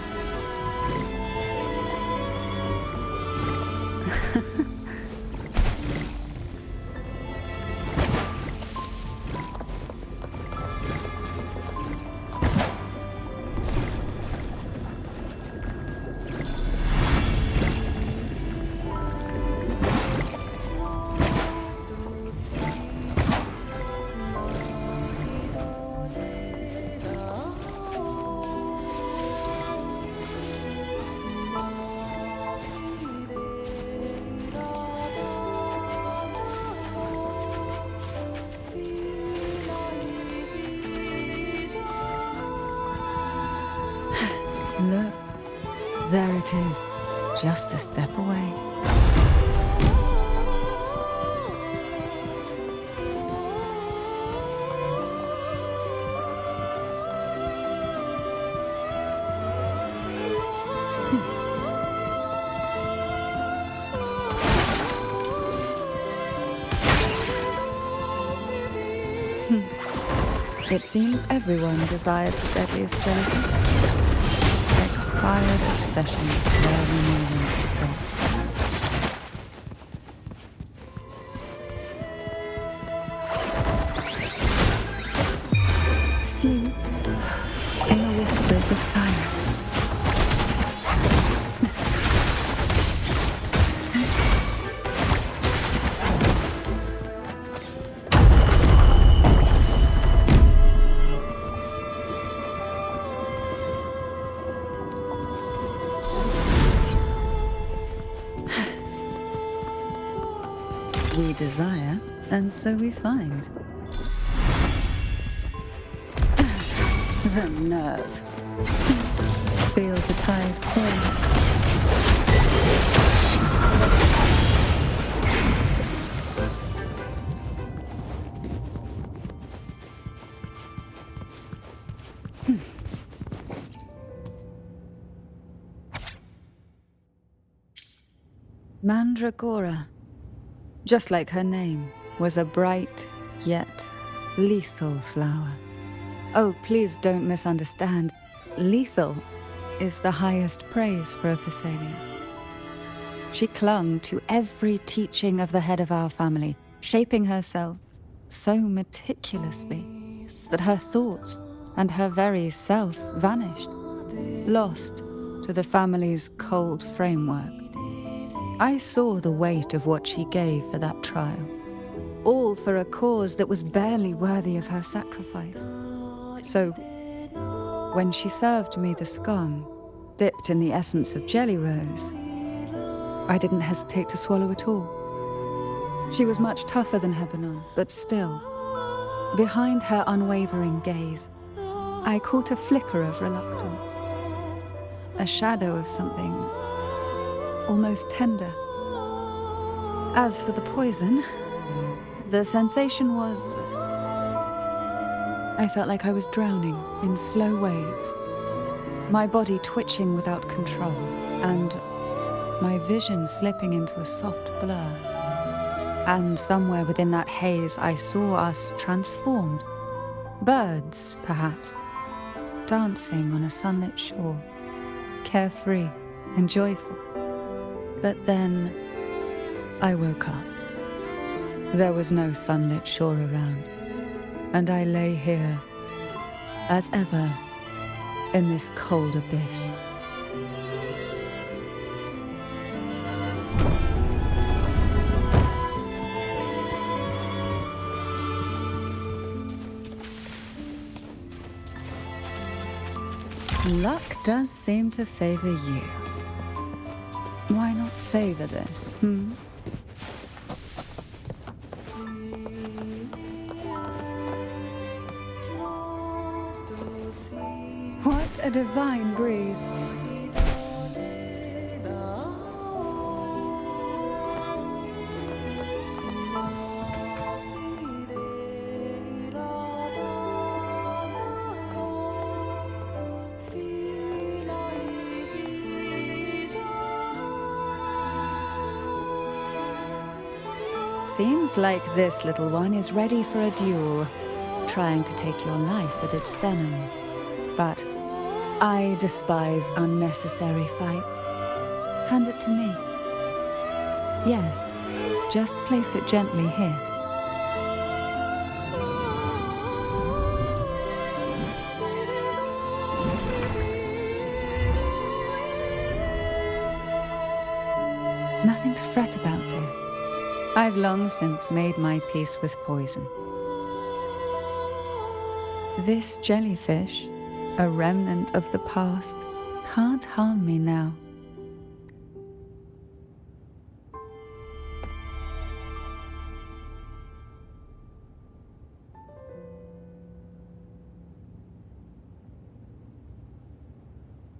Look, there it is, just a step away. It seems everyone desires the deadliest jellyfish. Expired obsession is where we know when to stop. Sleep in the whispers of silence. We desire, and so we find. The nerve. Feel the tide pull. Mandragora, just like her name, was a bright yet lethal flower. Oh, please don't misunderstand. Lethal is the highest praise for a Phasalia. She clung to every teaching of the head of our family, shaping herself so meticulously that her thoughts and her very self vanished, lost to the family's cold framework. I saw the weight of what she gave for that trial, all for a cause that was barely worthy of her sacrifice. So, when she served me the scone, dipped in the essence of jelly rose, I didn't hesitate to swallow it all. She was much tougher than Hebanon, but still, behind her unwavering gaze, I caught a flicker of reluctance, a shadow of something almost tender. As for the poison, the sensation was... I felt like I was drowning in slow waves, my body twitching without control, and my vision slipping into a soft blur. And somewhere within that haze, I saw us transformed. Birds, perhaps, dancing on a sunlit shore, carefree and joyful. But then I woke up. There was no sunlit shore around, and I lay here, as ever, in this cold abyss. Luck does seem to favor you. Why not savor this, What a divine breeze. Seems like this little one is ready for a duel, trying to take your life with its venom. But I despise unnecessary fights. Hand it to me. Yes, just place it gently here. Nothing to fret about, dear. I've long since made my peace with poison. This jellyfish, a remnant of the past, can't harm me now.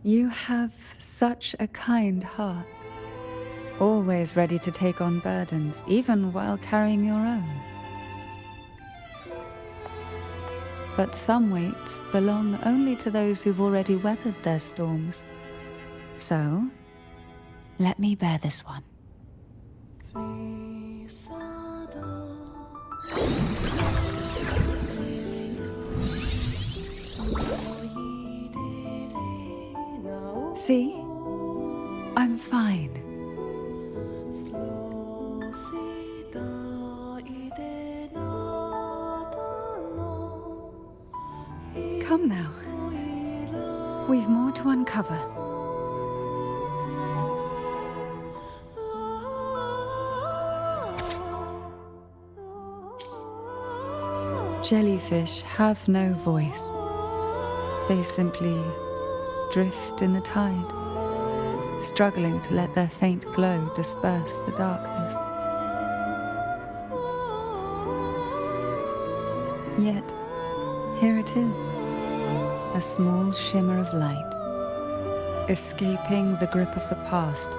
You have such a kind heart. Always ready to take on burdens, even while carrying your own. But some weights belong only to those who've already weathered their storms. So, let me bear this one. See? I'm fine. Come now. We've more to uncover. Jellyfish have no voice. They simply drift in the tide, struggling to let their faint glow disperse the darkness. Yet, here it is. A small shimmer of light, escaping the grip of the past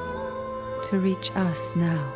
to reach us now.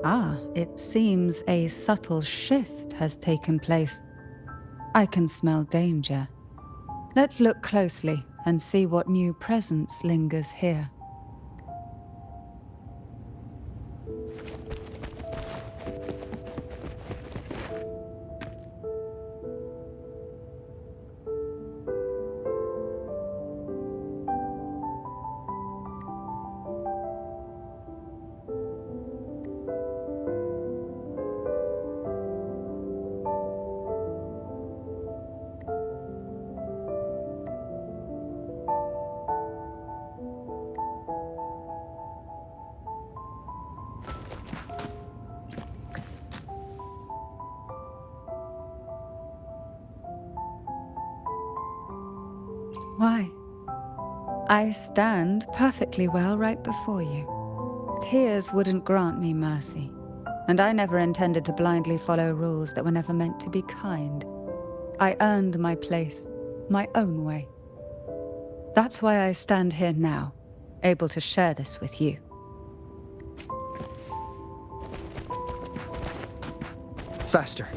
Ah, it seems a subtle shift has taken place. I can smell danger. Let's look closely and see what new presence lingers here. Why? I stand perfectly well right before you. Tears wouldn't grant me mercy, and I never intended to blindly follow rules that were never meant to be kind. I earned my place, my own way. That's why I stand here now, able to share this with you. Faster.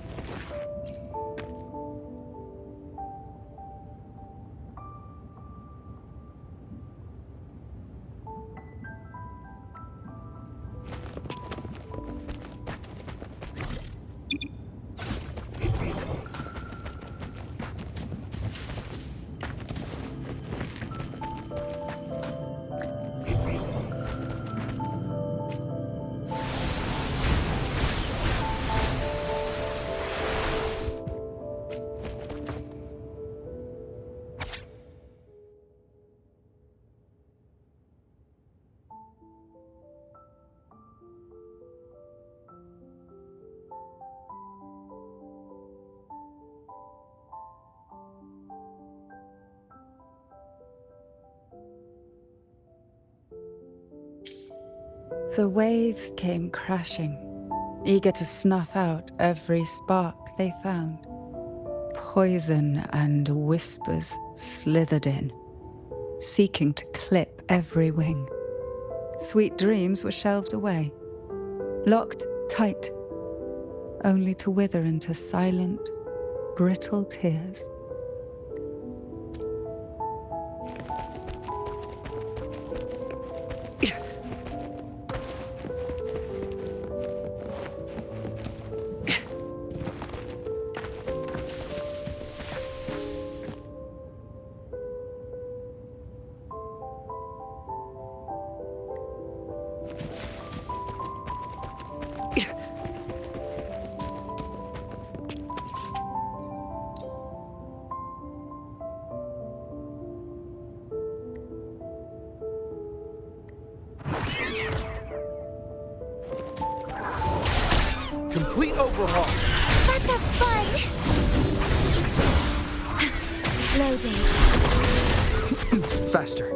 The waves came crashing, eager to snuff out every spark they found. Poison and whispers slithered in, seeking to clip every wing. Sweet dreams were shelved away, locked tight, only to wither into silent, brittle tears. Complete overhaul. That's a fun! Loading. Faster.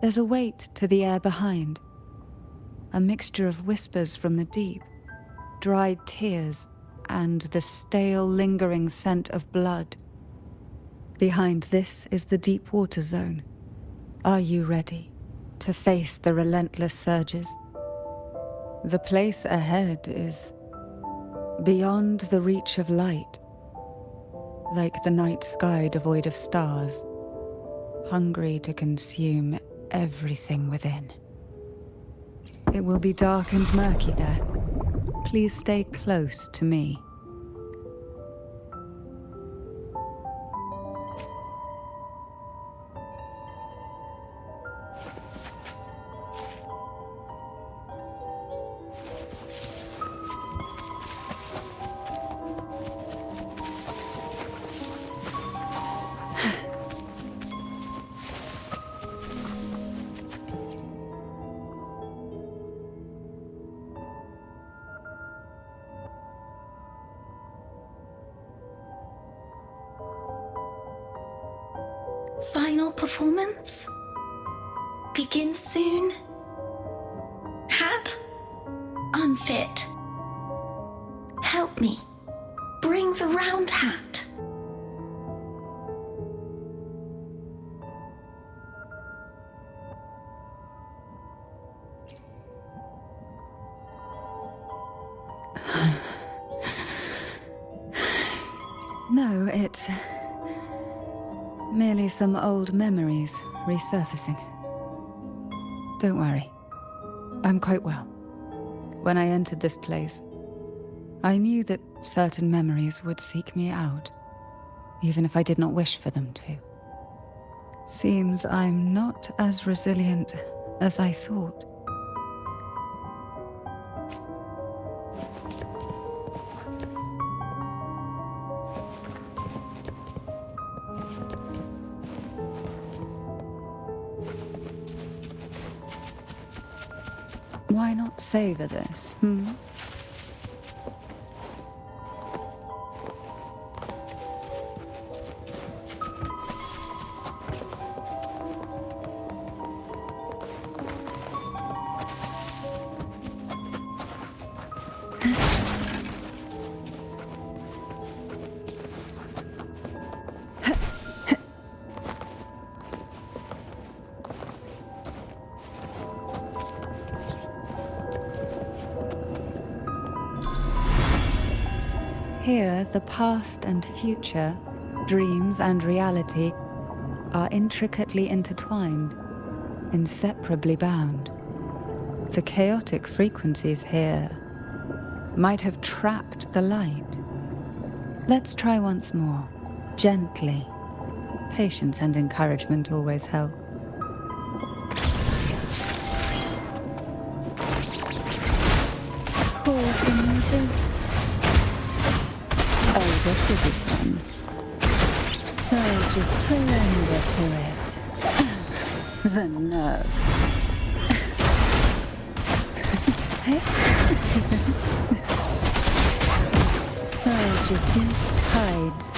There's a weight to the air behind. A mixture of whispers from the deep, dried tears, and the stale, lingering scent of blood. Behind this is the deep water zone. Are you ready to face the relentless surges? The place ahead is beyond the reach of light, like the night sky devoid of stars, hungry to consume everything within. It will be dark and murky there. Please stay close to me. Final performance? Begin soon? Hat? Unfit. Help me. Bring the round hat. No, it's merely some old memories resurfacing. Don't worry. I'm quite well. When I entered this place, I knew that certain memories would seek me out, even if I did not wish for them to. Seems I'm not as resilient as I thought. Why not savor this, Here, the past and future, dreams and reality, are intricately intertwined, inseparably bound. The chaotic frequencies here might have trapped the light. Let's try once more, gently. Patience and encouragement always help. Caught in the abyss. Oh, this will be fun. Surge of surrender to it. The nerve. Surge of deep tides.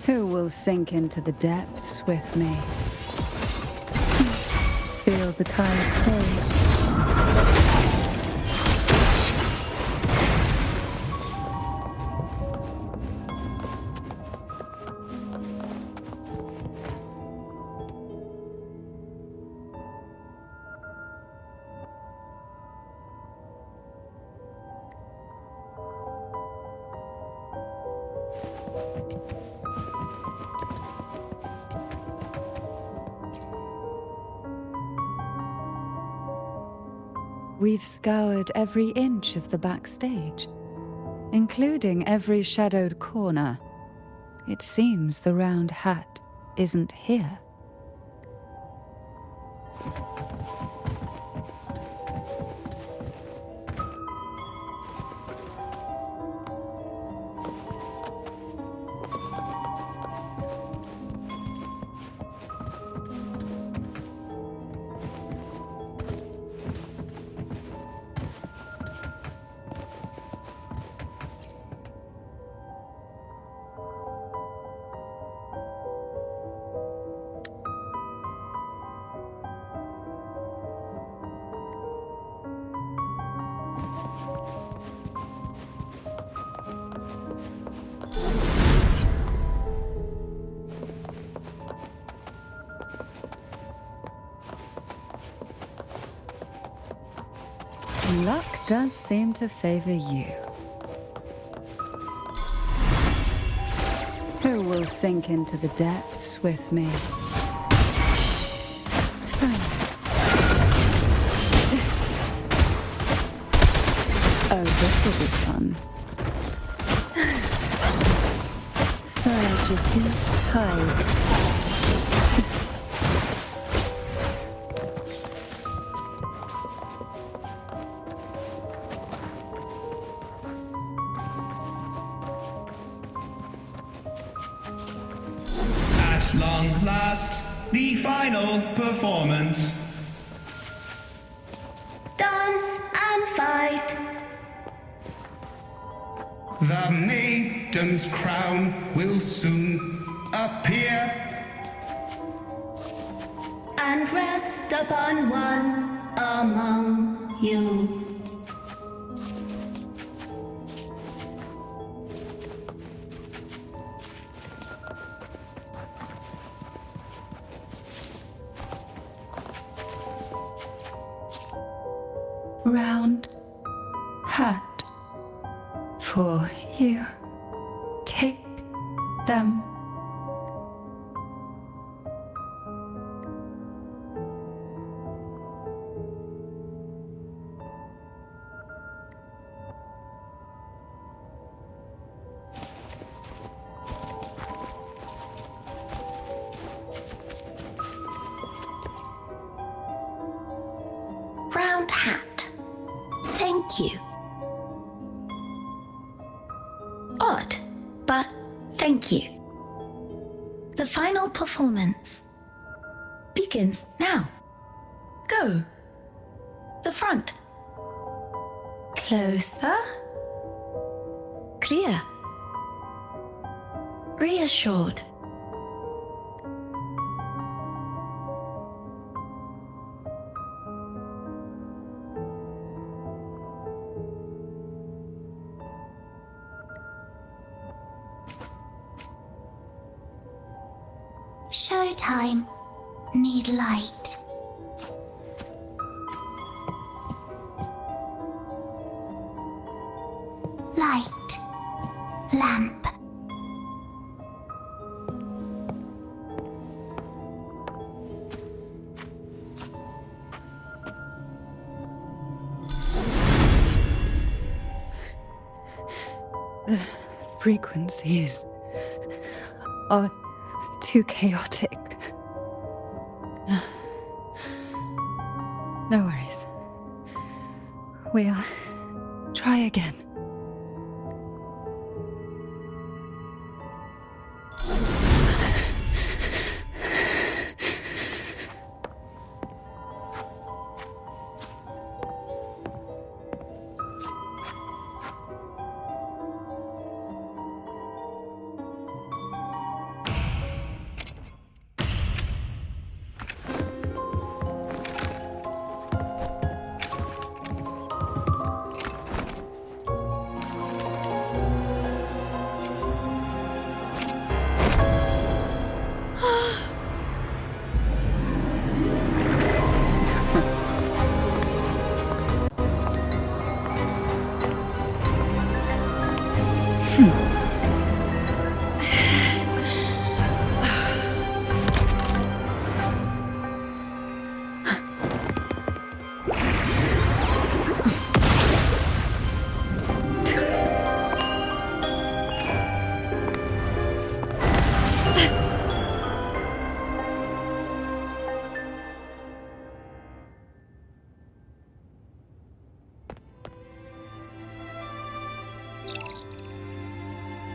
Who will sink into the depths with me? Feel the tide pull. We've scoured every inch of the backstage, including every shadowed corner. It seems the round hat isn't here. Luck does seem to favor you. Who will sink into the depths with me? Silence. Oh, this will be fun. Surge of deep tides. At long last, the final performance. Dance and fight. The maiden's crown will soon appear. And rest upon one among you. Round hat for you. Take them. Round hat. Thank you. Odd, but thank you. The final performance begins now. Go. The front. Closer. Clear. Reassured. Showtime. Need light. Light. Lamp. The frequencies are too chaotic. No worries. We'll try again.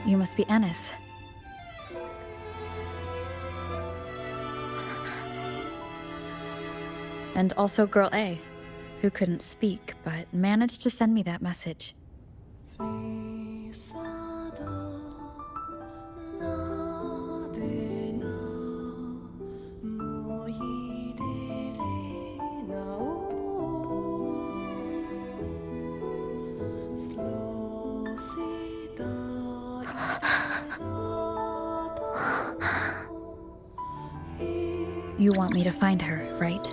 You must be Ennis. And also Girl A, who couldn't speak, but managed to send me that message. You want me to find her, right?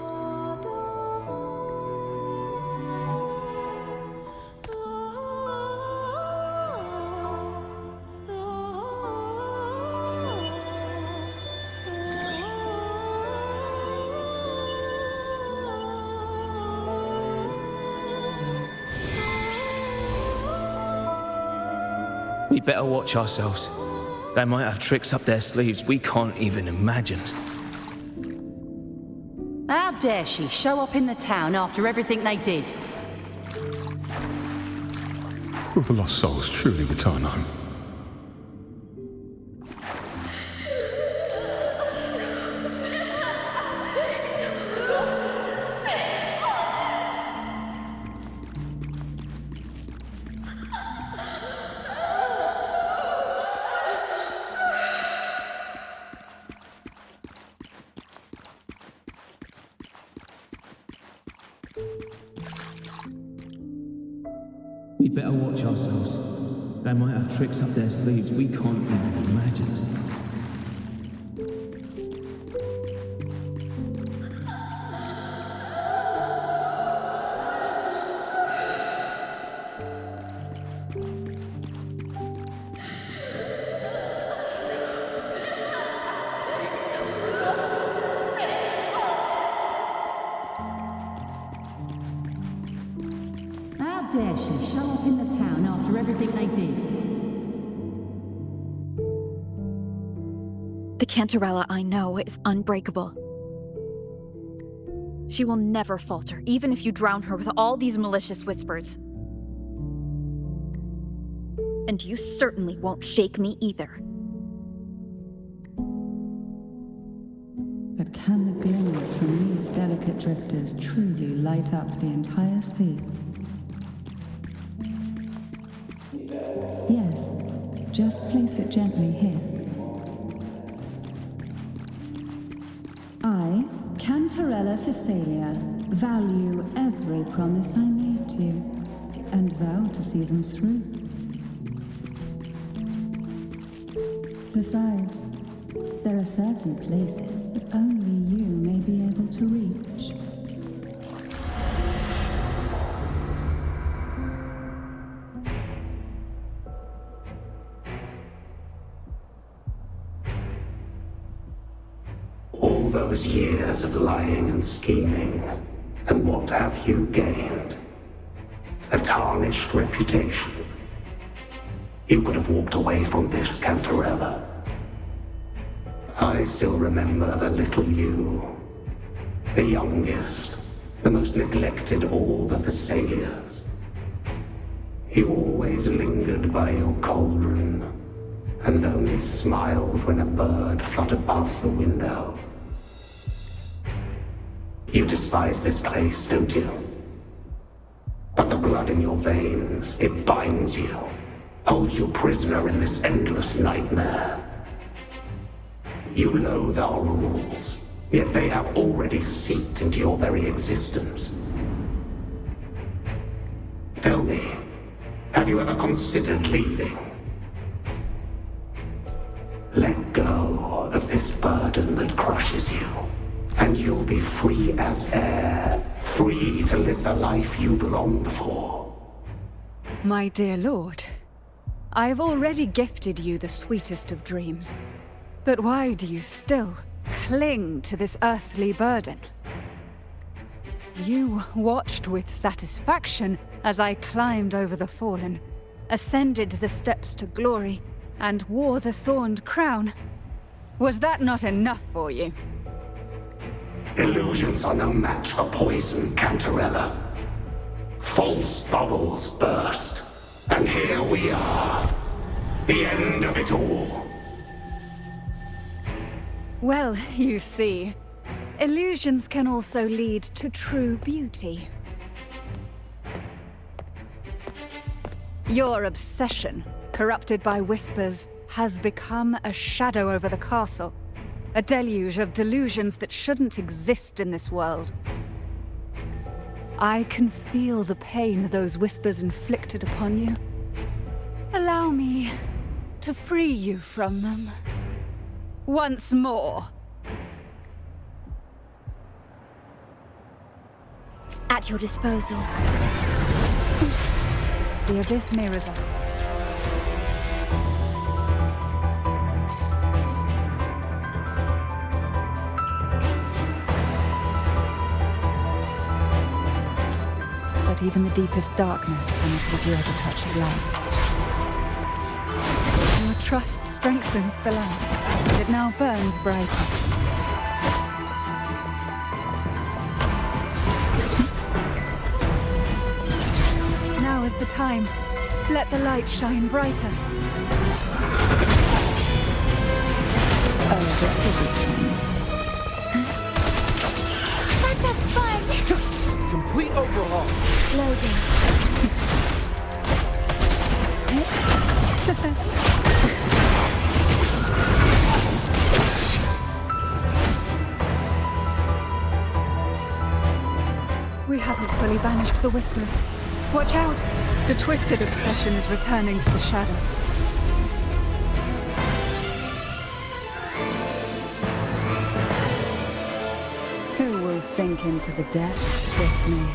We better watch ourselves. They might have tricks up their sleeves we can't even imagine. How dare she show up in the town after everything they did? Will the lost souls truly return home? We better watch ourselves. They might have tricks up their sleeves we can't even imagine. How dare she show up in the town after everything they did? The Cantarella I know is unbreakable. She will never falter, even if you drown her with all these malicious whispers. And you certainly won't shake me either. But can the glimmers from these delicate drifters truly light up the entire sea? Yes, just place it gently here. I, Cantarella Physalia, value every promise I made to you, and vow to see them through. Besides, there are certain places that only you may be able to reach. All those years of lying and scheming, and what have you gained? A tarnished reputation. You could have walked away from this, Cantarella. I still remember the little you, the youngest, the most neglected of all the Thessalias. You always lingered by your cauldron, and only smiled when a bird fluttered past the window. You despise this place, don't you? But the blood in your veins, it binds you, holds you prisoner in this endless nightmare. You loathe our rules, yet they have already seeped into your very existence. Tell me, have you ever considered leaving? Let go of this burden that crushes you, and you'll be free as air, free to live the life you've longed for. My dear lord, I have already gifted you the sweetest of dreams. But why do you still cling to this earthly burden? You watched with satisfaction as I climbed over the fallen, ascended the steps to glory, and wore the thorned crown. Was that not enough for you? Illusions are no match for poison, Cantarella. False bubbles burst, and here we are. The end of it all. Well, you see, illusions can also lead to true beauty. Your obsession, corrupted by whispers, has become a shadow over the castle. A deluge of delusions that shouldn't exist in this world. I can feel the pain those whispers inflicted upon you. Allow me to free you from them. Once more. At your disposal. The abyss mirrors up. But even the deepest darkness cannot endure the touch of light. trust strengthens the lamp. It now burns brighter. Now is the time. Let the light shine brighter. Oh, this will be fun. Let's have fun! Complete overhaul. Loading. We haven't fully banished the whispers. Watch out! The twisted obsession is returning to the shadow. Who will sink into the depths with me?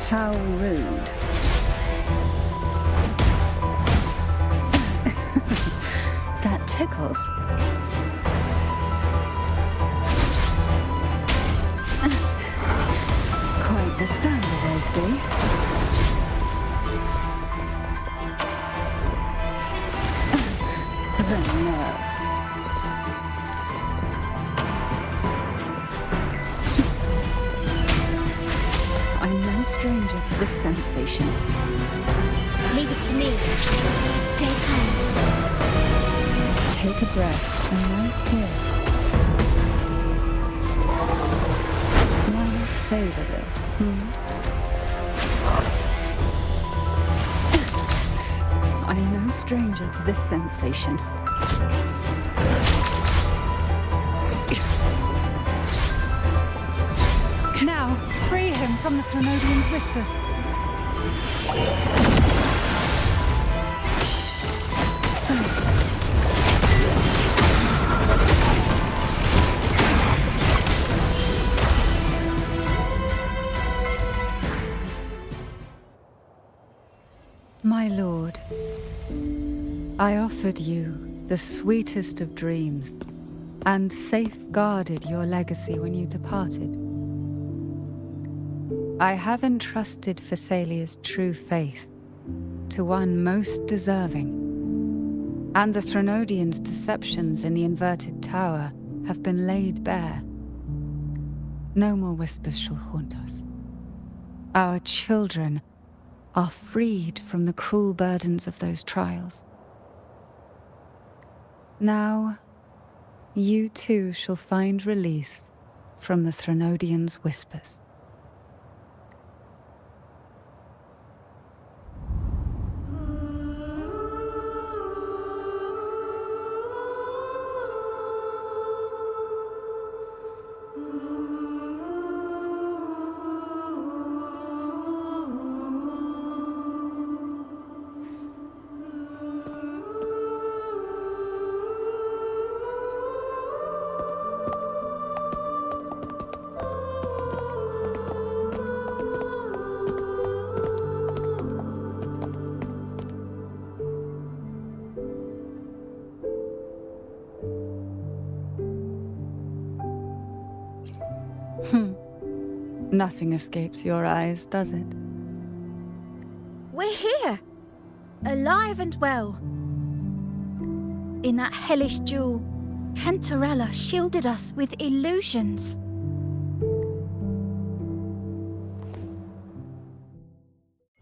How rude. That tickles. Quite the standard, I see. The nerve. I'm no stranger to this sensation. Leave it to me. Stay calm. Take a breath and right here. Why not savor this, I'm no stranger to this sensation. Now, free him from the Threnodian's whispers. Silence. My lord, I offered you the sweetest of dreams and safeguarded your legacy when you departed. I have entrusted Phassalia's true faith to one most deserving, and the Threnodians' deceptions in the inverted tower have been laid bare. No more whispers shall haunt us. Our children are freed from the cruel burdens of those trials. Now, you too shall find release from the Threnodians' whispers. Nothing escapes your eyes, does it? We're here, alive and well. In that hellish duel, Cantarella shielded us with illusions.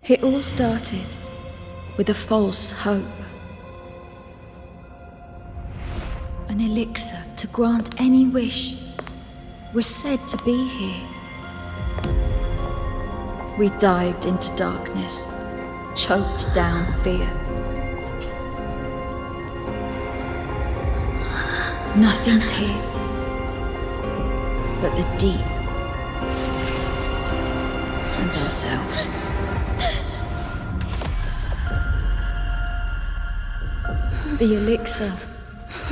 It all started with a false hope. An elixir to grant any wish was said to be here. We dived into darkness, choked down fear. Nothing's here but the deep and ourselves. The elixir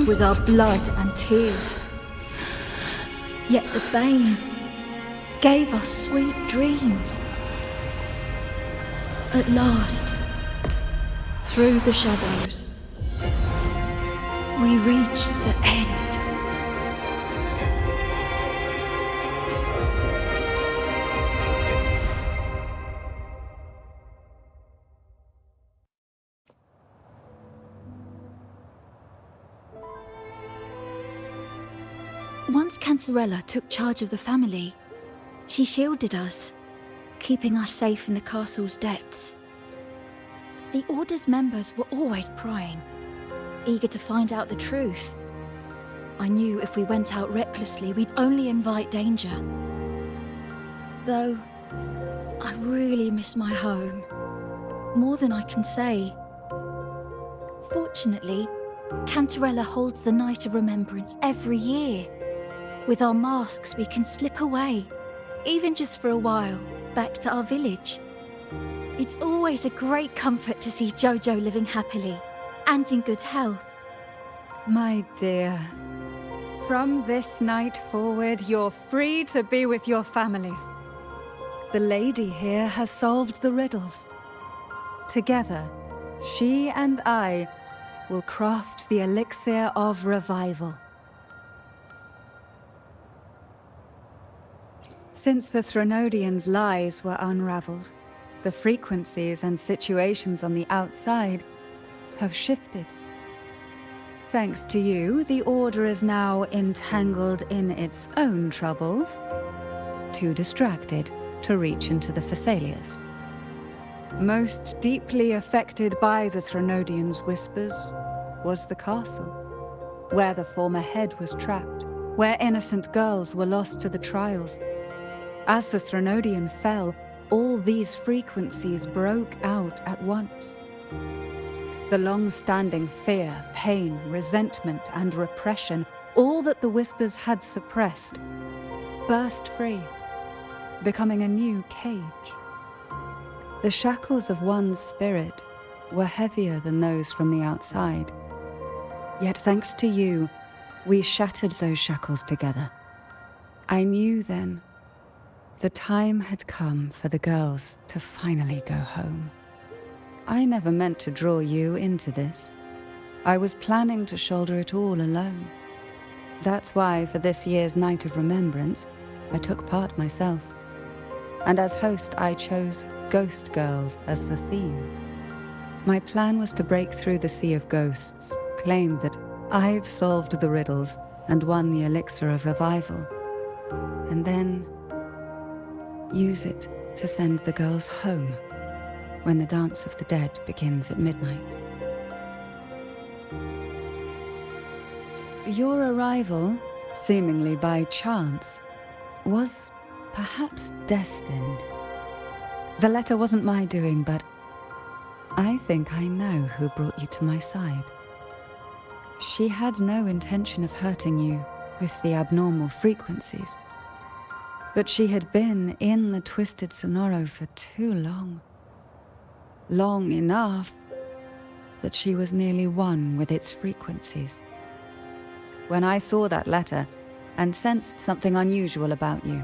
was our blood and tears. Yet the bane gave us sweet dreams. At last, through the shadows, we reached the end. Once Cantarella took charge of the family, she shielded us, keeping us safe in the castle's depths. The Order's members were always prying, eager to find out the truth. I knew if we went out recklessly, we'd only invite danger. Though, I really miss my home, more than I can say. Fortunately, Cantarella holds the Night of Remembrance every year. With our masks, we can slip away, even just for a while, back to our village. It's always a great comfort to see Jojo living happily and in good health. My dear, from this night forward, you're free to be with your families. The lady here has solved the riddles. Together, she and I will craft the elixir of revival. Since the Threnodians' lies were unraveled, the frequencies and situations on the outside have shifted. Thanks to you, the Order is now entangled in its own troubles, too distracted to reach into the Thessalias. Most deeply affected by the Threnodians' whispers was the castle, where the former head was trapped, where innocent girls were lost to the trials. As the Threnodian fell, all these frequencies broke out at once. The long-standing fear, pain, resentment, and repression, all that the whispers had suppressed, burst free, becoming a new cage. The shackles of one's spirit were heavier than those from the outside. Yet thanks to you, we shattered those shackles together. I knew then the time had come for the girls to finally go home. I never meant to draw you into this. I was planning to shoulder it all alone. That's why for this year's Night of Remembrance, I took part myself. And as host, I chose Ghost Girls as the theme. My plan was to break through the sea of ghosts, claim that I've solved the riddles and won the elixir of revival, and then use it to send the girls home when the Dance of the Dead begins at midnight. Your arrival, seemingly by chance, was perhaps destined. The letter wasn't my doing, but I think I know who brought you to my side. She had no intention of hurting you with the abnormal frequencies, but she had been in the Twisted Sonoro for too long. Long enough that she was nearly one with its frequencies. When I saw that letter and sensed something unusual about you,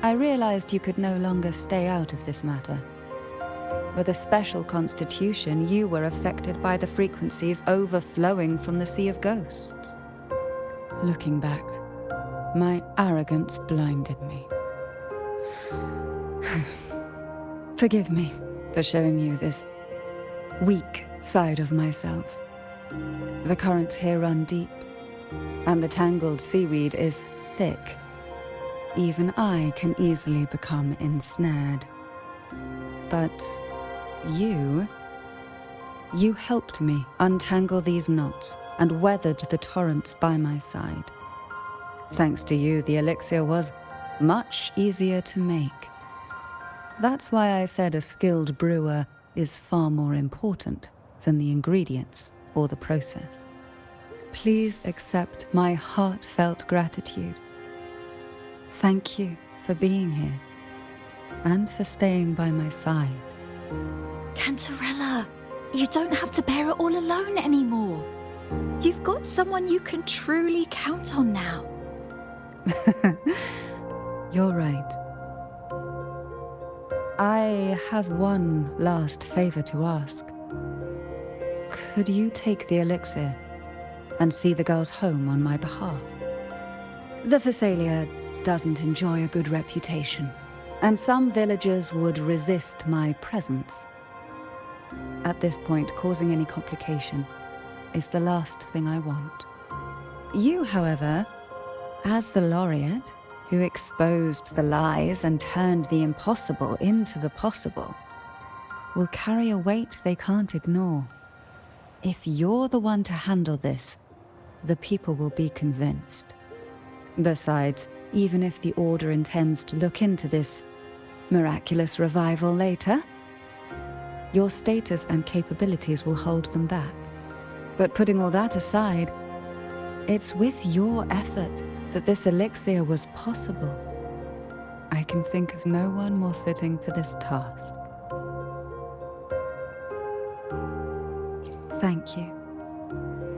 I realized you could no longer stay out of this matter. With a special constitution, you were affected by the frequencies overflowing from the Sea of Ghosts. Looking back, my arrogance blinded me. Forgive me for showing you this weak side of myself. The currents here run deep, and the tangled seaweed is thick. Even I can easily become ensnared. But you helped me untangle these knots and weathered the torrents by my side. Thanks to you, the elixir was much easier to make. That's why I said a skilled brewer is far more important than the ingredients or the process. Please accept my heartfelt gratitude. Thank you for being here and for staying by my side. Cantarella, you don't have to bear it all alone anymore. You've got someone you can truly count on now. You're right. I have one last favor to ask. Could you take the elixir and see the girls home on my behalf? The Thessalia doesn't enjoy a good reputation, and some villagers would resist my presence. At this point, causing any complication is the last thing I want. You, however, As the laureate, who exposed the lies and turned the impossible into the possible, will carry a weight they can't ignore. If you're the one to handle this, the people will be convinced. Besides, even if the Order intends to look into this miraculous revival later, your status and capabilities will hold them back. But putting all that aside, it's with your effort that this elixir was possible. I can think of no one more fitting for this task. Thank you.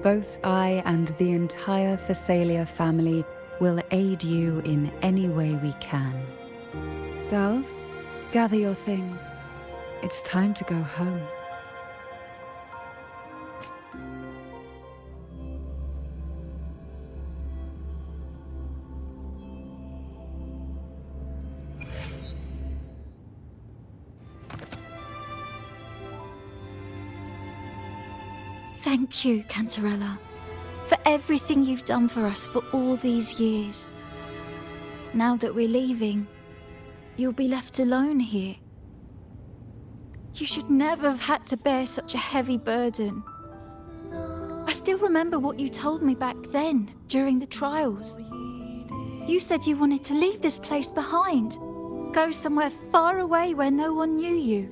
Both I and the entire Phasalia family will aid you in any way we can. Girls, gather your things. It's time to go home. Thank you, Cantarella, for everything you've done for us for all these years. Now that we're leaving, you'll be left alone here. You should never have had to bear such a heavy burden. I still remember what you told me back then, during the trials. You said you wanted to leave this place behind, go somewhere far away where no one knew you,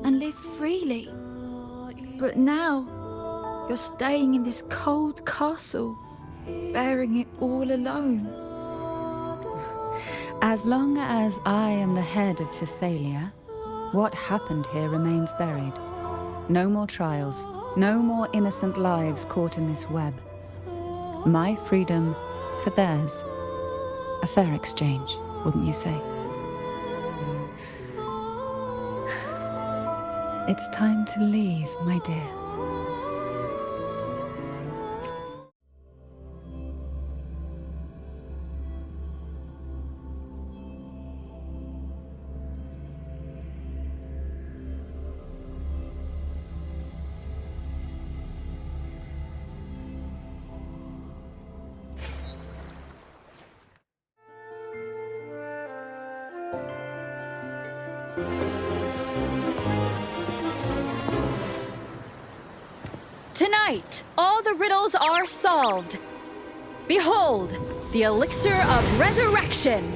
and live freely. But now, you're staying in this cold castle, bearing it all alone. As long as I am the head of Phasalia, what happened here remains buried. No more trials, no more innocent lives caught in this web. My freedom for theirs. A fair exchange, wouldn't you say? It's time to leave, my dear. Tonight, all the riddles are solved. Behold, the elixir of resurrection.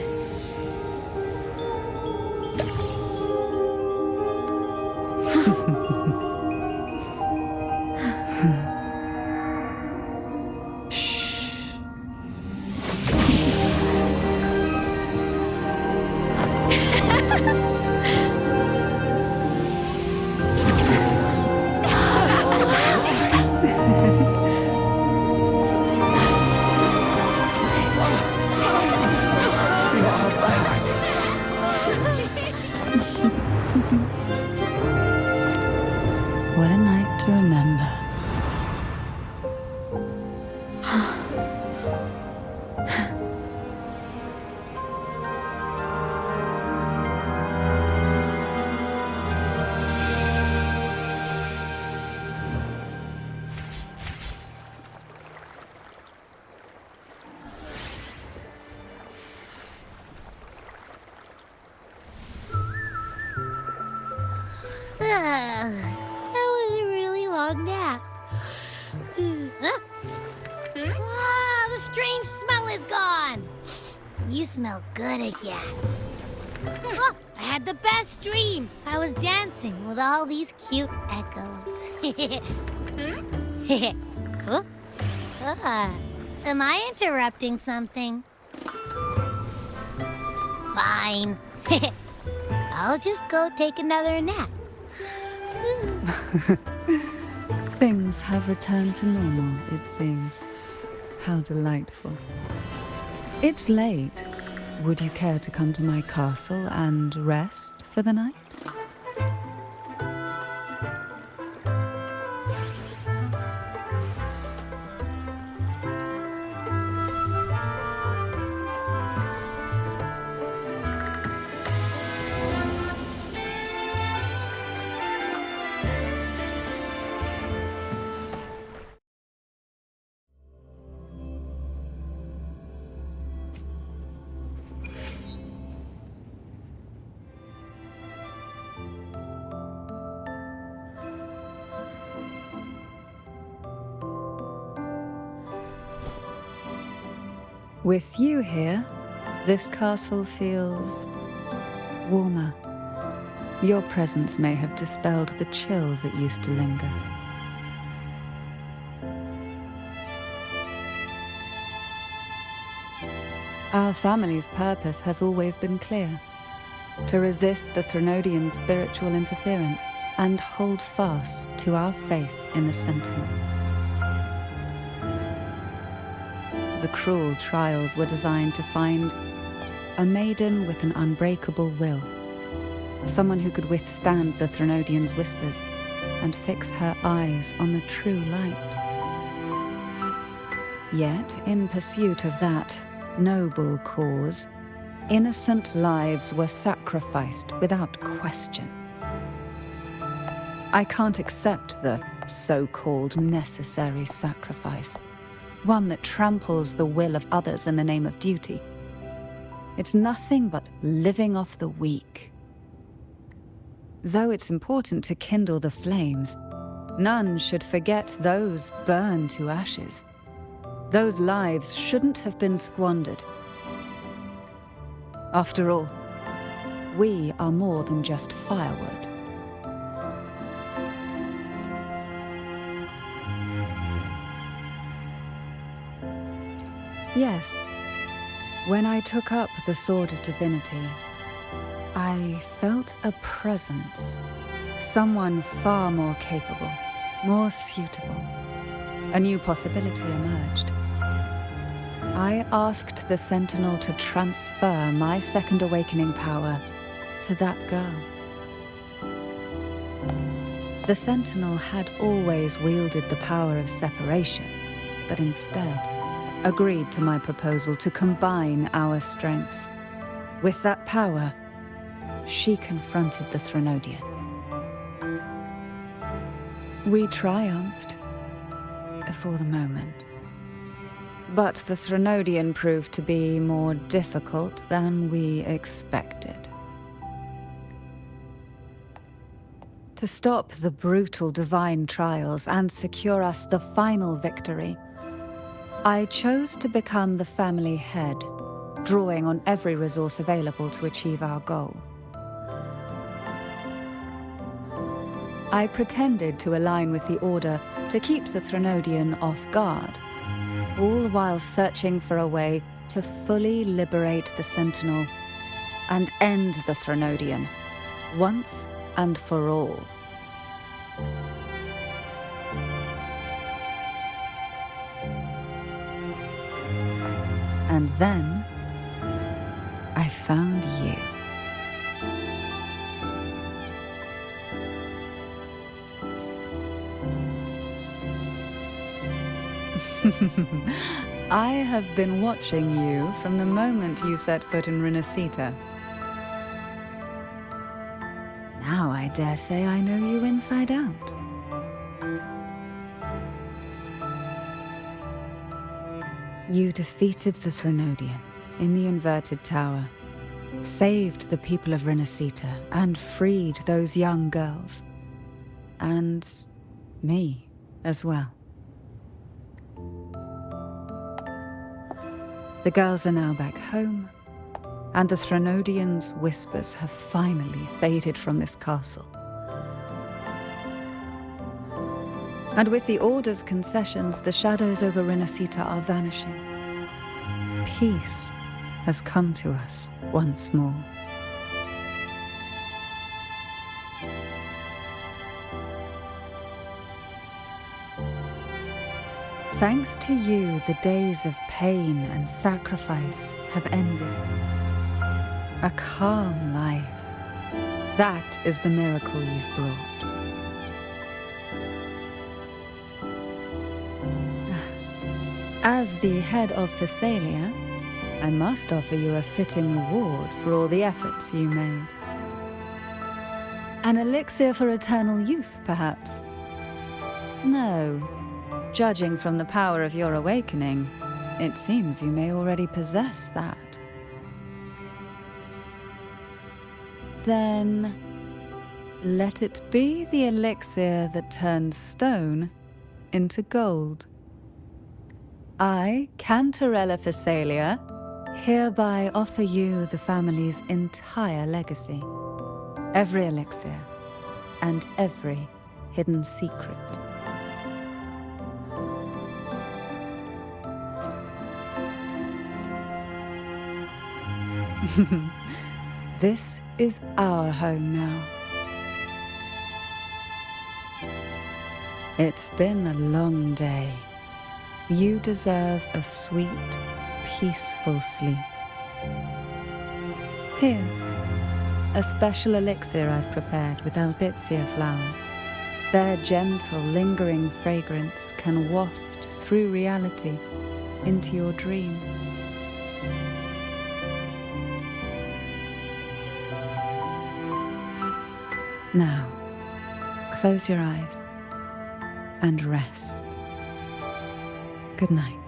What a night to remember. That was a really long nap. Ah, the strange smell is gone. You smell good again. Oh, I had the best dream. I was dancing with all these cute echoes. Oh, am I interrupting something? Fine. I'll just go take another nap. Things have returned to normal, it seems. How delightful. It's late. Would you care to come to my castle and rest for the night? With you here, this castle feels warmer. Your presence may have dispelled the chill that used to linger. Our family's purpose has always been clear: to resist the Threnodian spiritual interference and hold fast to our faith in the Sentinel. The cruel trials were designed to find a maiden with an unbreakable will, someone who could withstand the Threnodian's whispers and fix her eyes on the true light. Yet, in pursuit of that noble cause, innocent lives were sacrificed without question. I can't accept the so-called necessary sacrifice, one that tramples the will of others in the name of duty. It's nothing but living off the weak. Though it's important to kindle the flames, none should forget those burned to ashes. Those lives shouldn't have been squandered. After all, we are more than just firewood. Yes, when I took up the Sword of Divinity, I felt a presence. Someone far more capable, more suitable. A new possibility emerged. I asked the Sentinel to transfer my second awakening power to that girl. The Sentinel had always wielded the power of separation, but instead agreed to my proposal to combine our strengths. With that power, she confronted the Threnodian. We triumphed, for the moment. But the Threnodian proved to be more difficult than we expected. To stop the brutal divine trials and secure us the final victory, I chose to become the family head, drawing on every resource available to achieve our goal. I pretended to align with the Order to keep the Threnodian off guard, all while searching for a way to fully liberate the Sentinel and end the Threnodian, once and for all. And then, I found you. I have been watching you from the moment you set foot in Renacita. Now I dare say I know you inside out. You defeated the Threnodian in the Inverted Tower, saved the people of Renacita, and freed those young girls. And me as well. The girls are now back home, and the Threnodian's whispers have finally faded from this castle. And with the Order's concessions, the shadows over Renacita are vanishing. Peace has come to us once more. Thanks to you, the days of pain and sacrifice have ended. A calm life. That is the miracle you've brought. As the head of Thessalia, I must offer you a fitting reward for all the efforts you made. An elixir for eternal youth, perhaps? No. Judging from the power of your awakening, it seems you may already possess that. Then, let it be the elixir that turns stone into gold. I, Cantarella Phasalia, hereby offer you the family's entire legacy. Every elixir and every hidden secret. This is our home now. It's been a long day. You deserve a sweet, peaceful sleep. Here, a special elixir I've prepared with albizia flowers. Their gentle, lingering fragrance can waft through reality into your dream. Now, close your eyes and rest. Good night.